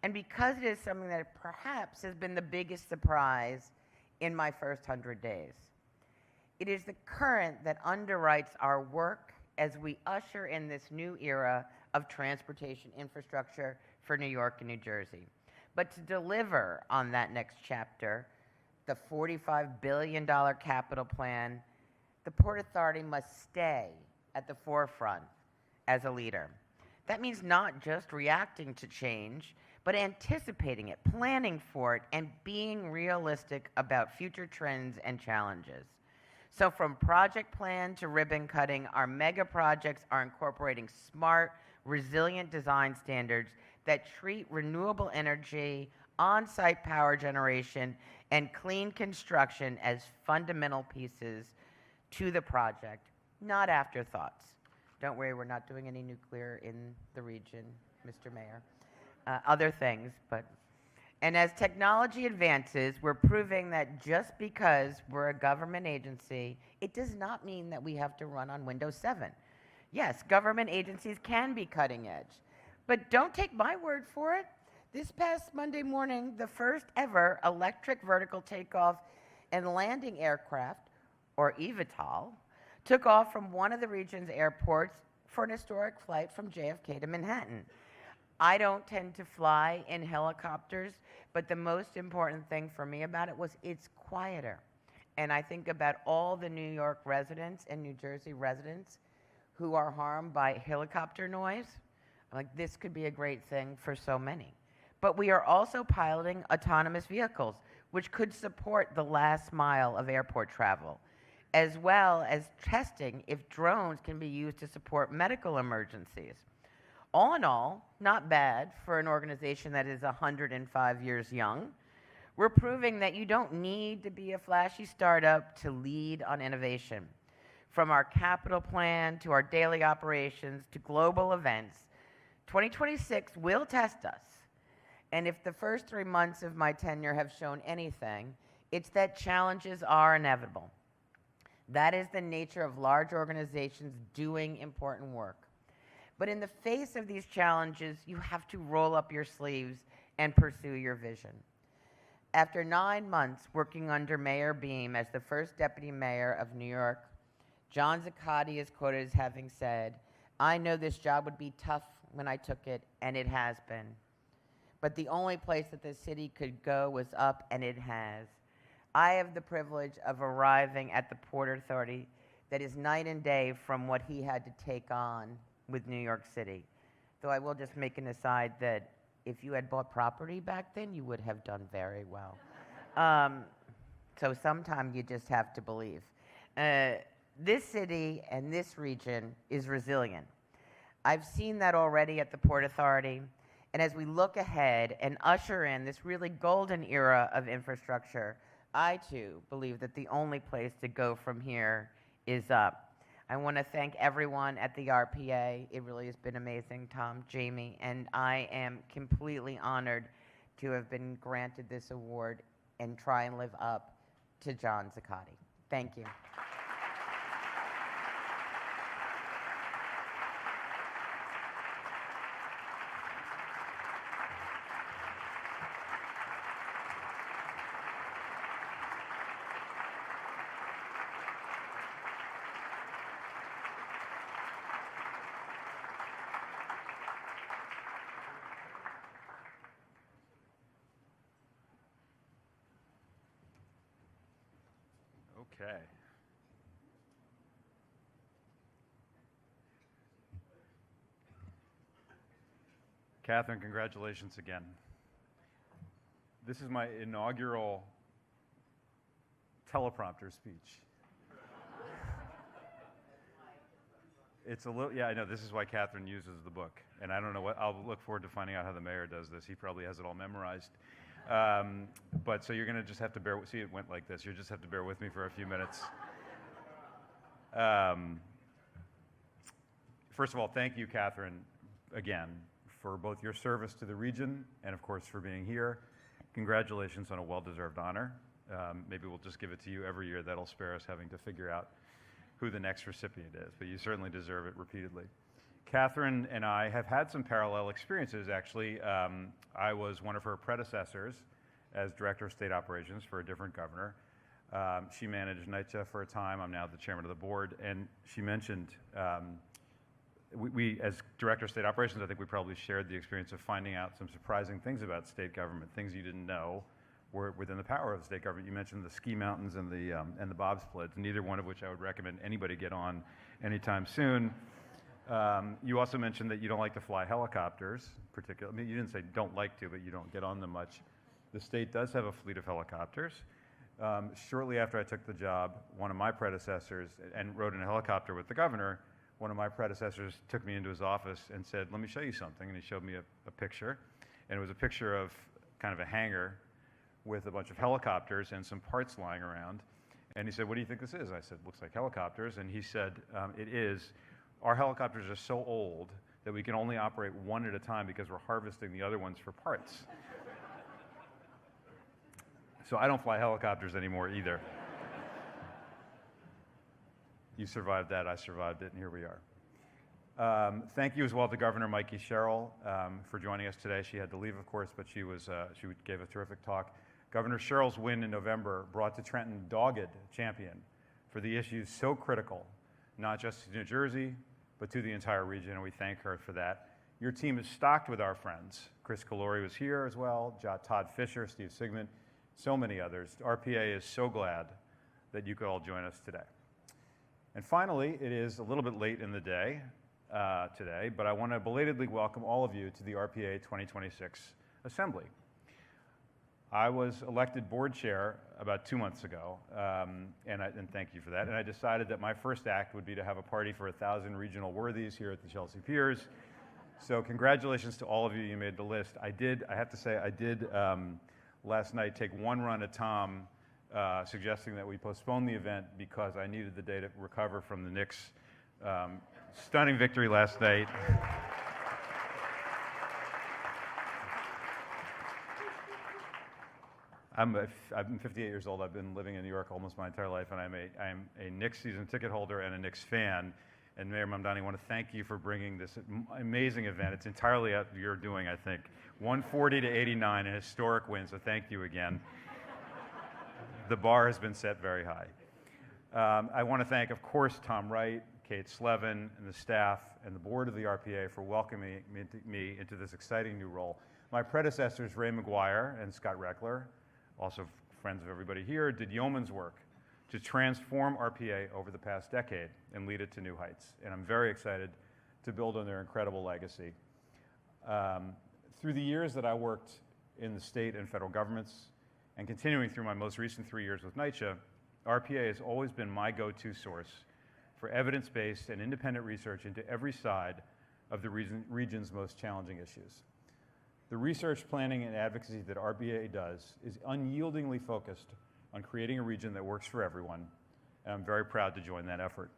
And because it is something that perhaps has been the biggest surprise in my first 100 days. It is the current that underwrites our work as we usher in this new era of transportation infrastructure for New York and New Jersey. But to deliver on that next chapter, the $45 billion capital plan, the Port Authority must stay at the forefront as a leader. That means not just reacting to change, but anticipating it, planning for it, and being realistic about future trends and challenges. So from project plan to ribbon cutting, our mega projects are incorporating smart, resilient design standards that treat renewable energy, on-site power generation, and clean construction as fundamental pieces to the project, not afterthoughts. Don't worry, we're not doing any nuclear in the region, Mr. Mayor. Other things, but. And as technology advances, we're proving that just because we're a government agency, it does not mean that we have to run on Windows 7. Yes, government agencies can be cutting edge, but don't take my word for it. This past Monday morning, the first ever electric vertical takeoff and landing aircraft, or eVTOL, took off from one of the region's airports for an historic flight from JFK to Manhattan. I don't tend to fly in helicopters, but the most important thing for me about it was it's quieter. And I think about all the New York residents and New Jersey residents who are harmed by helicopter noise. Like, this could be a great thing for so many. But we are also piloting autonomous vehicles, which could support the last mile of airport travel, as well as testing if drones can be used to support medical emergencies. All in all, not bad for an organization that is 105 years young. We're proving that you don't need to be a flashy startup to lead on innovation. From our capital plan to our daily operations to global events, 2026 will test us. And if the first 3 months of my tenure have shown anything, it's that challenges are inevitable. That is the nature of large organizations doing important work. But in the face of these challenges, you have to roll up your sleeves and pursue your vision. After 9 months working under Mayor Beam as the first deputy mayor of New York, John Zuccotti is quoted as having said, "I know this job would be tough when I took it, and it has been. But the only place that the city could go was up, and it has." I have the privilege of arriving at the Port Authority that is night and day from what he had to take on with New York City. Though I will just make an aside that if you had bought property back then, you would have done very well. So sometimes you just have to believe. This city and this region is resilient. I've seen that already at the Port Authority. And as we look ahead and usher in this really golden era of infrastructure, I too believe that the only place to go from here is up. I want to thank everyone at the RPA. It really has been amazing, Tom, Jamie, and I am completely honored to have been granted this award and try and live up to John Zuccotti. Thank you. Okay. Catherine, congratulations again. This is my inaugural teleprompter speech. It's a little, yeah, I know, this is why Catherine uses the book. And I don't know what, I'll look forward to finding out how the mayor does this. He probably has it all memorized. But so you're going to just have to bear, see, it went like this. You just have to bear with me for a few minutes. First of all, thank you, Catherine, again, for both your service to the region and, of course, for being here. Congratulations on a well-deserved honor. Maybe we'll just give it to you every year. That'll spare us having to figure out who the next recipient is, but you certainly deserve it repeatedly. Catherine and I have had some parallel experiences, actually. I was one of her predecessors as Director of State Operations for a different governor. She managed NYCHA for a time. I'm now the chairman of the board, and she mentioned, we, as Director of State Operations, I think we probably shared the experience of finding out some surprising things about state government, things you didn't know were within the power of the state government. You mentioned the ski mountains and the bobsleds, neither one of which I would recommend anybody get on anytime soon. You also mentioned that you don't like to fly helicopters, particularly. I mean, you didn't say don't like to, but you don't get on them much. The state does have a fleet of helicopters. Shortly after I took the job, one of my predecessors, and rode in a helicopter with the governor, one of my predecessors took me into his office and said, let me show you something. And he showed me a picture. And it was a picture of kind of a hangar with a bunch of helicopters and some parts lying around. And he said, what do you think this is? I said, looks like helicopters. And he said, it is. Our helicopters are so old that we can only operate one at a time because we're harvesting the other ones for parts. So I don't fly helicopters anymore either. You survived that, I survived it, and here we are. Thank you as well to Governor Mikey Sherrill for joining us today. She had to leave, of course, but she gave a terrific talk. Governor Sherrill's win in November brought to Trenton dogged champion for the issues so critical, not just to New Jersey, but to the entire region, and we thank her for that. Your team is stocked with our friends. Chris Calori was here as well, Todd Fisher, Steve Sigmund, so many others. RPA is so glad that you could all join us today. And finally, it is a little bit late in the day today, but I want to belatedly welcome all of you to the RPA 2026 Assembly. I was elected board chair about 2 months ago, and thank you for that. And I decided that my first act would be to have a party for 1,000 regional worthies here at the Chelsea Piers. So congratulations to all of you. You made the list. I have to say, I did last night take one run at Tom, suggesting that we postpone the event because I needed the day to recover from the Knicks' stunning victory last night. I'm 58 years old. I've been living in New York almost my entire life, and I'm a Knicks season ticket holder and a Knicks fan. And Mayor Mamdani, I want to thank you for bringing this amazing event. It's entirely at your doing, I think. 140 to 89, a historic win, so thank you again. The bar has been set very high. I want to thank, of course, Tom Wright, Kate Slevin, and the staff and the board of the RPA for welcoming me into this exciting new role. My predecessors, Ray McGuire and Scott Reckler, also friends of everybody here, did yeoman's work to transform RPA over the past decade and lead it to new heights. And I'm very excited to build on their incredible legacy. Through the years that I worked in the state and federal governments, and continuing through my most recent 3 years with NYCHA, RPA has always been my go-to source for evidence-based and independent research into every side of the region's most challenging issues. The research, planning, and advocacy that RPA does is unyieldingly focused on creating a region that works for everyone, and I'm very proud to join that effort.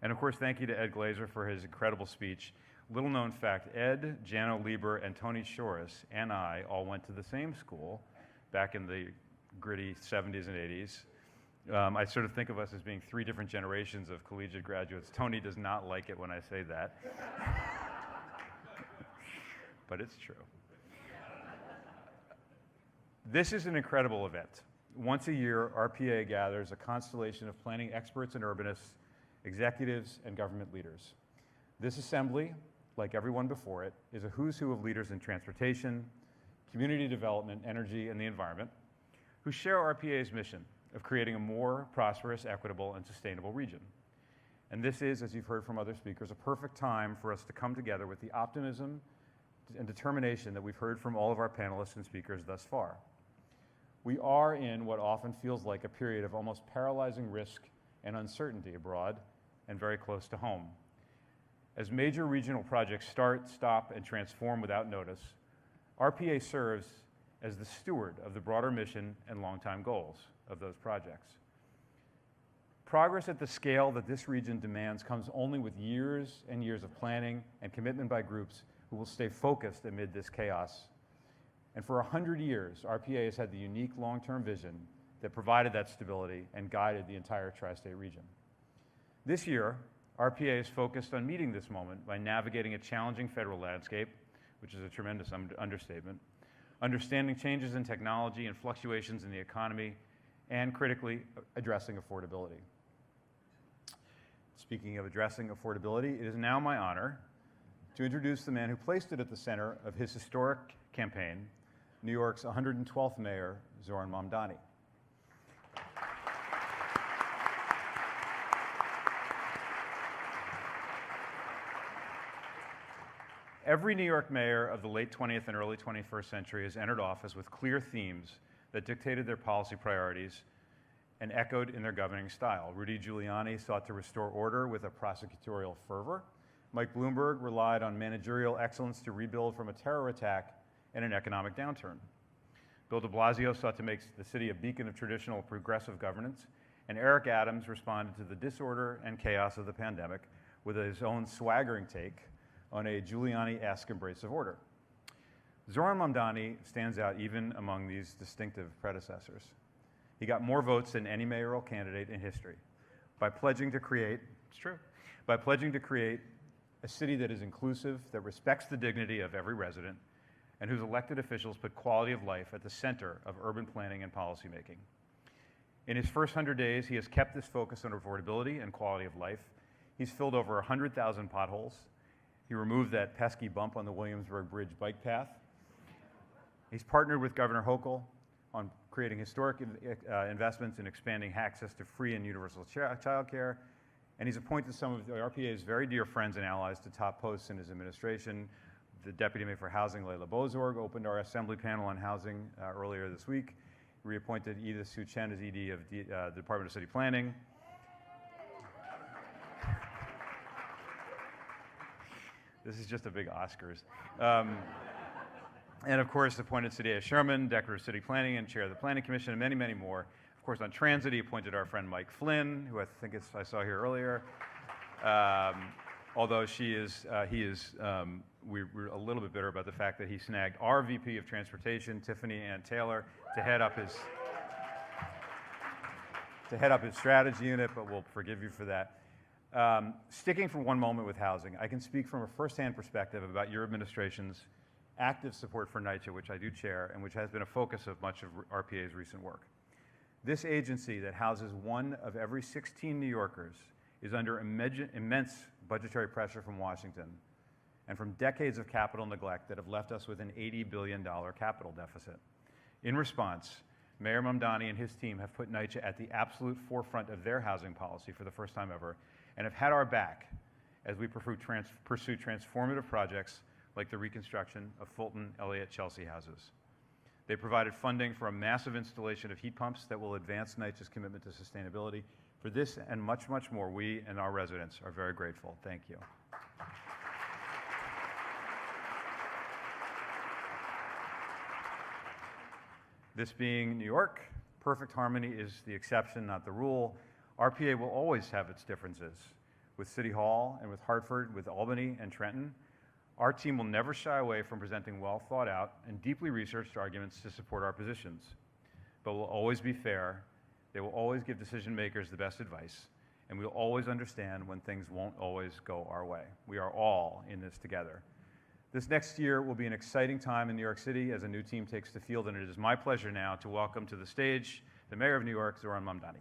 And of course, thank you to Ed Glazer for his incredible speech. Little known fact, Ed, Jano Lieber, and Tony Shoris and I all went to the same school back in the gritty 70s and 80s. I sort of think of us as being 3 different generations of collegiate graduates. Tony does not like it when I say that. But it's true. This is an incredible event. Once a year, RPA gathers a constellation of planning experts and urbanists, executives, and government leaders. This assembly, like everyone before it, is a who's who of leaders in transportation, community development, energy, and the environment, who share RPA's mission of creating a more prosperous, equitable, and sustainable region. And this is, as you've heard from other speakers, a perfect time for us to come together with the optimism and determination that we've heard from all of our panelists and speakers thus far. We are in what often feels like a period of almost paralyzing risk and uncertainty abroad and very close to home. As major regional projects start, stop, and transform without notice, RPA serves as the steward of the broader mission and long-time goals of those projects. Progress at the scale that this region demands comes only with years and years of planning and commitment by groups who will stay focused amid this chaos. And for 100 years, RPA has had the unique long-term vision that provided that stability and guided the entire tri-state region. This year, RPA is focused on meeting this moment by navigating a challenging federal landscape, which is a tremendous understatement, understanding changes in technology and fluctuations in the economy, and critically, addressing affordability. Speaking of addressing affordability, it is now my honor to introduce the man who placed it at the center of his historic campaign, New York's 112th Mayor, Zohran Mamdani. Every New York mayor of the late 20th and early 21st century has entered office with clear themes that dictated their policy priorities and echoed in their governing style. Rudy Giuliani sought to restore order with a prosecutorial fervor. Mike Bloomberg relied on managerial excellence to rebuild from a terror attack and an economic downturn. Bill de Blasio sought to make the city a beacon of traditional progressive governance, and Eric Adams responded to the disorder and chaos of the pandemic with his own swaggering take on a Giuliani-esque embrace of order. Zohran Mamdani stands out even among these distinctive predecessors. He got more votes than any mayoral candidate in history by pledging to create, it's true, by pledging to create a city that is inclusive, that respects the dignity of every resident, and whose elected officials put quality of life at the center of urban planning and policymaking. In his first 100 days, he has kept this focus on affordability and quality of life. He's filled over 100,000 potholes. He removed that pesky bump on the Williamsburg Bridge bike path. He's partnered with Governor Hochul on creating historic investments in expanding access to free and universal child care. And he's appointed some of the RPA's very dear friends and allies to top posts in his administration. The Deputy Mayor for Housing, Leila Bozorg, opened our assembly panel on housing earlier this week. He reappointed Edith Sue Chen as ED of the Department of City Planning. This is just a big Oscars. And of course, appointed Sadea Sherman, Director of City Planning and Chair of the Planning Commission, and many, many more. Of course, on transit, he appointed our friend Mike Flynn, who I saw here earlier. Although we're a little bit bitter about the fact that he snagged our VP of Transportation, Tiffany Ann Taylor, to head up his strategy unit, but we'll forgive you for that. Sticking for one moment with housing, I can speak from a firsthand perspective about your administration's active support for NYCHA, which I do chair, and which has been a focus of much of RPA's recent work. This agency that houses 1 of every 16 New Yorkers is under immense budgetary pressure from Washington and from decades of capital neglect that have left us with an $80 billion capital deficit. In response, Mayor Mamdani and his team have put NYCHA at the absolute forefront of their housing policy for the first time ever and have had our back as we pursue transformative projects like the reconstruction of Fulton, Elliott, Chelsea houses. They provided funding for a massive installation of heat pumps that will advance NYCHA's commitment to sustainability. For this and much, much more, we and our residents are very grateful. Thank you. This being New York, perfect harmony is the exception, not the rule. RPA will always have its differences. With City Hall and with Hartford, with Albany and Trenton, our team will never shy away from presenting well thought out and deeply researched arguments to support our positions. But we'll always be fair. They will always give decision makers the best advice, and we'll always understand when things won't always go our way. We are all in this together. This next year will be an exciting time in New York City as a new team takes the field, and it is my pleasure now to welcome to the stage the Mayor of New York, Zohran Mamdani.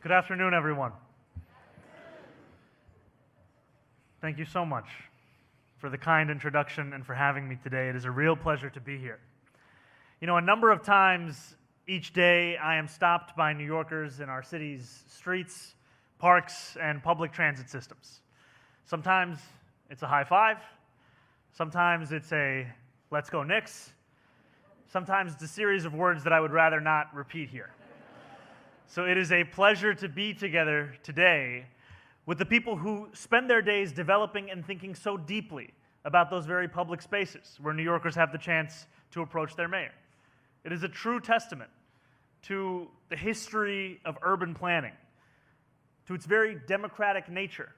Good afternoon, everyone. Thank you so much for the kind introduction and for having me today. It is a real pleasure to be here. You know, a number of times each day I am stopped by New Yorkers in our city's streets, parks, and public transit systems. Sometimes it's a high five. Sometimes it's a let's go Knicks. Sometimes it's a series of words that I would rather not repeat here. So it is a pleasure to be together today with the people who spend their days developing and thinking so deeply about those very public spaces where New Yorkers have the chance to approach their mayor. It is a true testament to the history of urban planning, to its very democratic nature,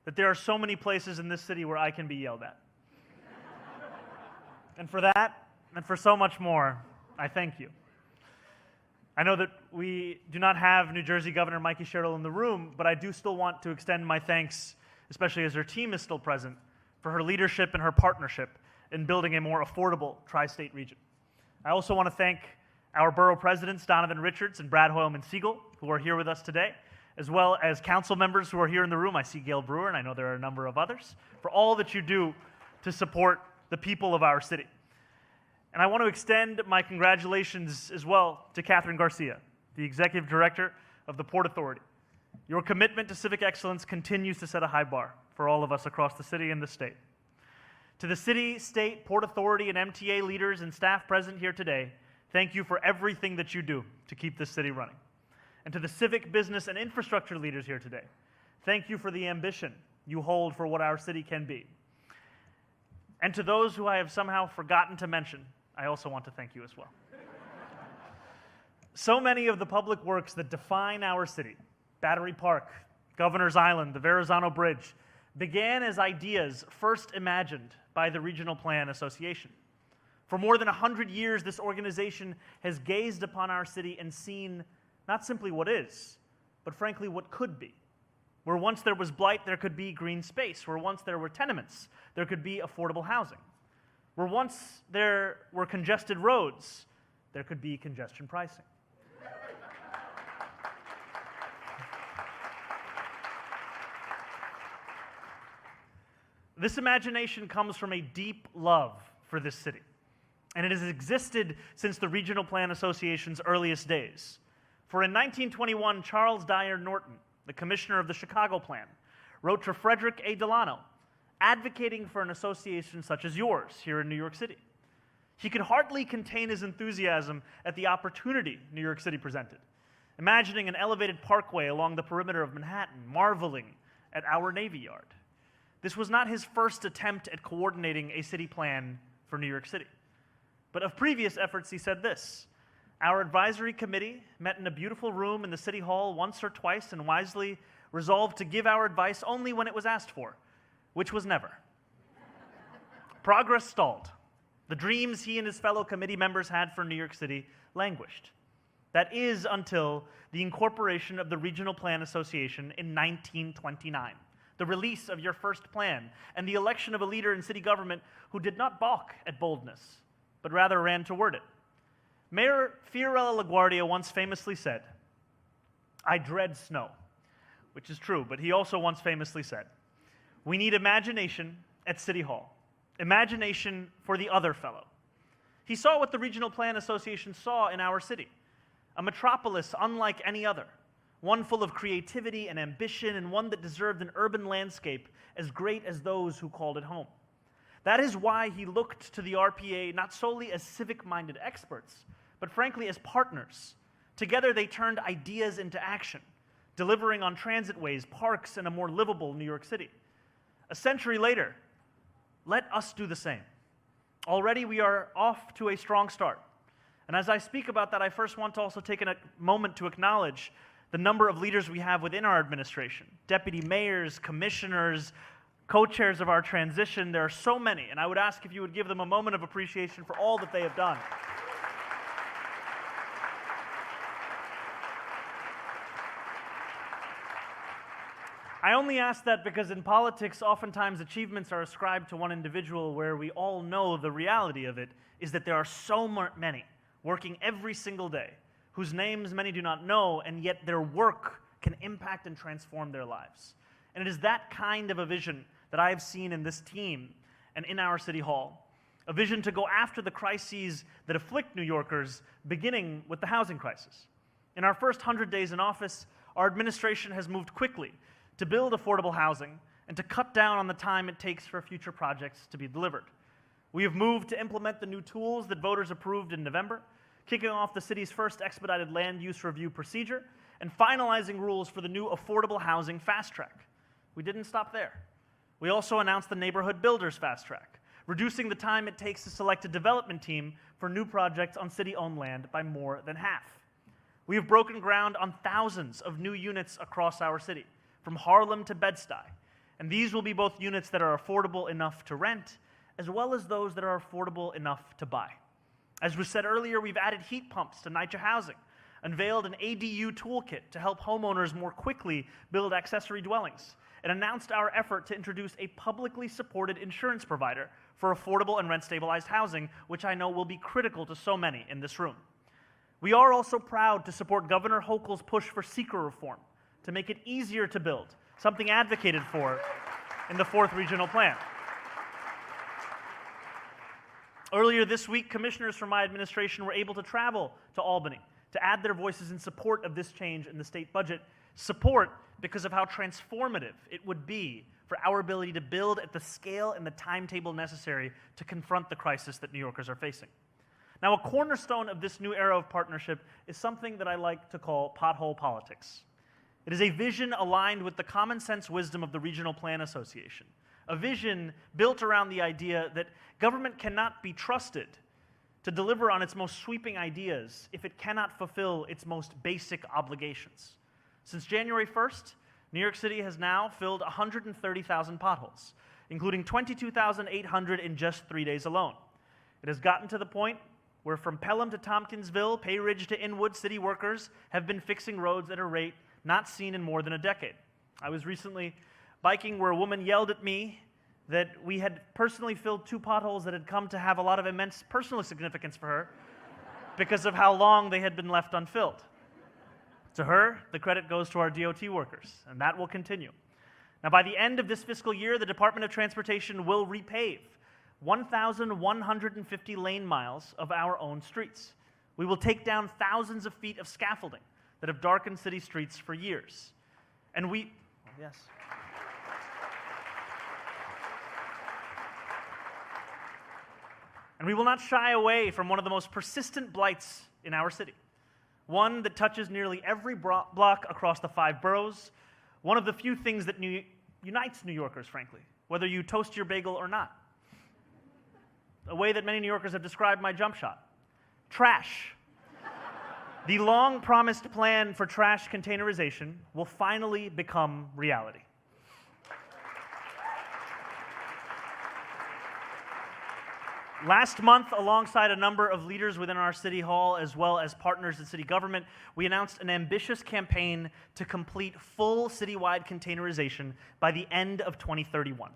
that there are so many places in this city where I can be yelled at. And for that, and for so much more, I thank you. I know that we do not have New Jersey Governor Mikey Sherrill in the room, but I do still want to extend my thanks, especially as her team is still present, for her leadership and her partnership in building a more affordable tri-state region. I also want to thank our borough presidents, Donovan Richards and Brad Hoylman Siegel, who are here with us today, as well as council members who are here in the room. I see Gail Brewer, and I know there are a number of others, for all that you do to support the people of our city. And I want to extend my congratulations as well to Catherine Garcia, the Executive Director of the Port Authority. Your commitment to civic excellence continues to set a high bar for all of us across the city and the state. To the city, state, Port Authority, and MTA leaders and staff present here today, thank you for everything that you do to keep this city running. And to the civic, business, and infrastructure leaders here today, thank you for the ambition you hold for what our city can be. And to those who I have somehow forgotten to mention, I also want to thank you as well. So many of the public works that define our city, Battery Park, Governor's Island, the Verrazano Bridge, began as ideas first imagined by the Regional Plan Association. For more than 100 years, this organization has gazed upon our city and seen not simply what is, but frankly what could be. Where once there was blight, there could be green space. Where once there were tenements, there could be affordable housing. Where once there were congested roads, there could be congestion pricing. This imagination comes from a deep love for this city, and it has existed since the Regional Plan Association's earliest days. For in 1921, Charles Dyer Norton, the commissioner of the Chicago Plan, wrote to Frederick A. Delano, advocating for an association such as yours here in New York City. He could hardly contain his enthusiasm at the opportunity New York City presented, imagining an elevated parkway along the perimeter of Manhattan, marveling at our Navy Yard. This was not his first attempt at coordinating a city plan for New York City. But of previous efforts, he said this: our advisory committee met in a beautiful room in the City Hall once or twice and wisely resolved to give our advice only when it was asked for, which was never. Progress stalled. The dreams he and his fellow committee members had for New York City languished. That is until the incorporation of the Regional Plan Association in 1929, the release of your first plan, and the election of a leader in city government who did not balk at boldness, but rather ran toward it. Mayor Fiorello LaGuardia once famously said, "I dread snow," which is true, but he also once famously said, "We need imagination at City Hall, imagination for the other fellow." He saw what the Regional Plan Association saw in our city, a metropolis unlike any other, one full of creativity and ambition, and one that deserved an urban landscape as great as those who called it home. That is why he looked to the RPA not solely as civic-minded experts, but frankly as partners. Together they turned ideas into action, delivering on transitways, parks, and a more livable New York City. A century later, let us do the same. Already we are off to a strong start. And as I speak about that, I first want to also take a moment to acknowledge the number of leaders we have within our administration: deputy mayors, commissioners, co-chairs of our transition. There are so many, and I would ask if you would give them a moment of appreciation for all that they have done. I only ask that because in politics, oftentimes achievements are ascribed to one individual, where we all know the reality of it is that there are so many working every single day whose names many do not know, and yet their work can impact and transform their lives. And it is that kind of a vision that I have seen in this team and in our City Hall, a vision to go after the crises that afflict New Yorkers, beginning with the housing crisis. In our first 100 days in office, our administration has moved quickly to build affordable housing and to cut down on the time it takes for future projects to be delivered. We have moved to implement the new tools that voters approved in November, kicking off the city's first expedited land use review procedure, and finalizing rules for the new affordable housing fast track. We didn't stop there. We also announced the Neighborhood Builders Fast Track, reducing the time it takes to select a development team for new projects on city-owned land by more than half. We have broken ground on thousands of new units across our city, from Harlem to Bed-Stuy, and these will be both units that are affordable enough to rent, as well as those that are affordable enough to buy. As was said earlier, we've added heat pumps to NYCHA housing, unveiled an ADU toolkit to help homeowners more quickly build accessory dwellings, and announced our effort to introduce a publicly supported insurance provider for affordable and rent-stabilized housing, which I know will be critical to so many in this room. We are also proud to support Governor Hochul's push for seeker reform to make it easier to build, something advocated for in the 4th Regional Plan. Earlier this week, commissioners from my administration were able to travel to Albany to add their voices in support of this change in the state budget, support because of how transformative it would be for our ability to build at the scale and the timetable necessary to confront the crisis that New Yorkers are facing. Now, a cornerstone of this new era of partnership is something that I like to call pothole politics. It is a vision aligned with the common sense wisdom of the Regional Plan Association, a vision built around the idea that government cannot be trusted to deliver on its most sweeping ideas if it cannot fulfill its most basic obligations. Since January 1st, New York City has now filled 130,000 potholes, including 22,800 in just 3 days alone. It has gotten to the point where from Pelham to Tompkinsville, Bay Ridge to Inwood, city workers have been fixing roads at a rate not seen in more than a decade. I was recently biking where a woman yelled at me that we had personally filled 2 potholes that had come to have a lot of immense personal significance for her because of how long they had been left unfilled. To her, the credit goes to our DOT workers, and that will continue. Now, by the end of this fiscal year, the Department of Transportation will repave 1,150 lane miles of our own streets. We will take down thousands of feet of scaffolding that have darkened city streets for years. And yes. And we will not shy away from one of the most persistent blights in our city, one that touches nearly every block across the 5 boroughs, one of the few things that unites New Yorkers, frankly, whether you toast your bagel or not. A way that many New Yorkers have described my jump shot: trash. The long-promised plan for trash containerization will finally become reality. Last month, alongside a number of leaders within our City Hall, as well as partners in city government, we announced an ambitious campaign to complete full citywide containerization by the end of 2031.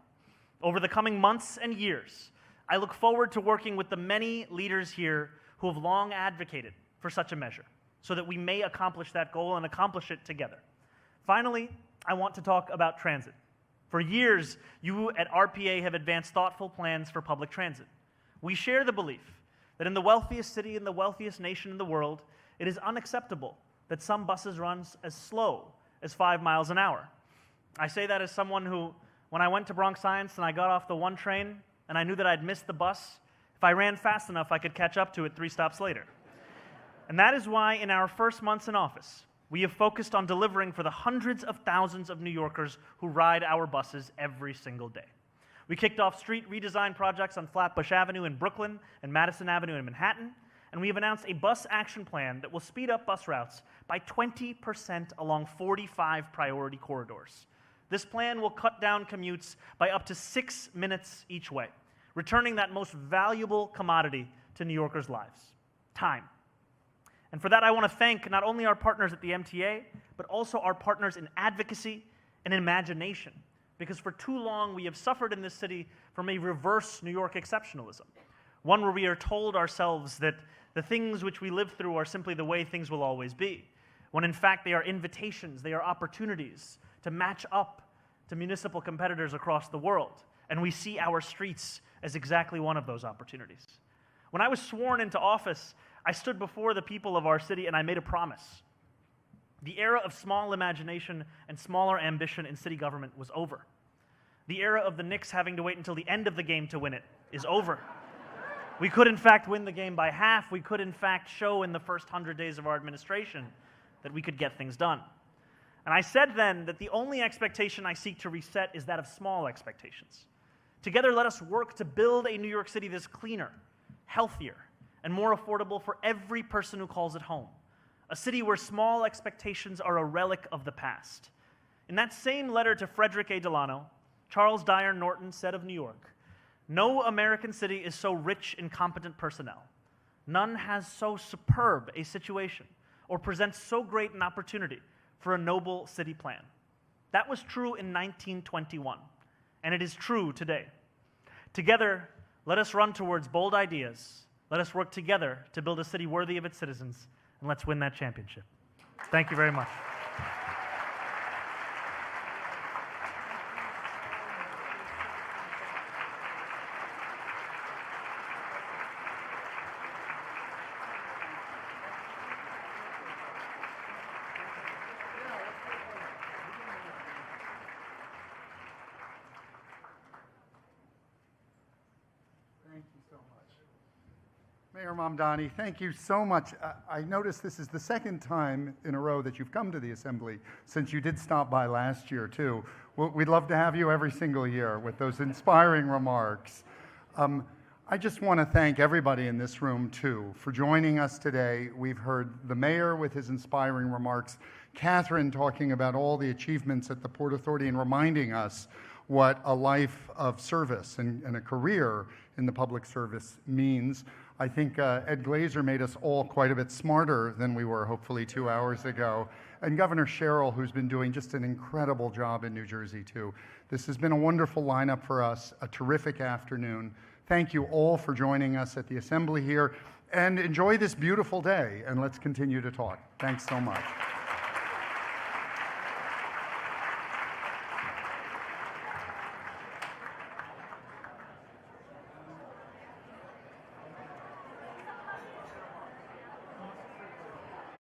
Over the coming months and years, I look forward to working with the many leaders here who have long advocated for such a measure, so that we may accomplish that goal and accomplish it together. Finally, I want to talk about transit. For years, you at RPA have advanced thoughtful plans for public transit. We share the belief that in the wealthiest city in the wealthiest nation in the world, it is unacceptable that some buses run as slow as 5 miles an hour. I say that as someone who, when I went to Bronx Science and I got off the 1 train and I knew that I'd missed the bus, if I ran fast enough, I could catch up to it 3 stops later. And that is why in our first months in office, we have focused on delivering for the hundreds of thousands of New Yorkers who ride our buses every single day. We kicked off street redesign projects on Flatbush Avenue in Brooklyn and Madison Avenue in Manhattan, and we have announced a bus action plan that will speed up bus routes by 20% along 45 priority corridors. This plan will cut down commutes by up to 6 minutes each way, returning that most valuable commodity to New Yorkers' lives: time. And for that, I want to thank not only our partners at the MTA, but also our partners in advocacy and imagination, because for too long we have suffered in this city from a reverse New York exceptionalism, one where we are told ourselves that the things which we live through are simply the way things will always be, when in fact they are invitations, they are opportunities to match up to municipal competitors across the world. And we see our streets as exactly one of those opportunities. When I was sworn into office, I stood before the people of our city and I made a promise. The era of small imagination and smaller ambition in city government was over. The era of the Knicks having to wait until the end of the game to win it is over. We could, in fact, win the game by half. We could, in fact, show in the first 100 days of our administration that we could get things done. And I said then that the only expectation I seek to reset is that of small expectations. Together, let us work to build a New York City that's cleaner, healthier, and more affordable for every person who calls it home. A city where small expectations are a relic of the past. In that same letter to Frederick A. Delano, Charles Dyer Norton said of New York, "No American city is so rich in competent personnel. None has so superb a situation or presents so great an opportunity for a noble city plan." That was true in 1921, and it is true today. Together, let us run towards bold ideas. Let us work together to build a city worthy of its citizens, and let's win that championship. Thank you very much. Thank you so much. Mayor Mamdani, thank you so much. I noticed this is the second time in a row that you've come to the Assembly since you did stop by last year, too. We'd love to have you every single year with those inspiring remarks. I just want to thank everybody in this room, too, for joining us today. We've heard the mayor with his inspiring remarks, Catherine talking about all the achievements at the Port Authority and reminding us what a life of service and a career in the public service means. I think Ed Glazer made us all quite a bit smarter than we were, hopefully, 2 hours ago. And Governor Sherrill, who's been doing just an incredible job in New Jersey, too. This has been a wonderful lineup for us, a terrific afternoon. Thank you all for joining us at the Assembly here, and enjoy this beautiful day, and let's continue to talk. Thanks so much.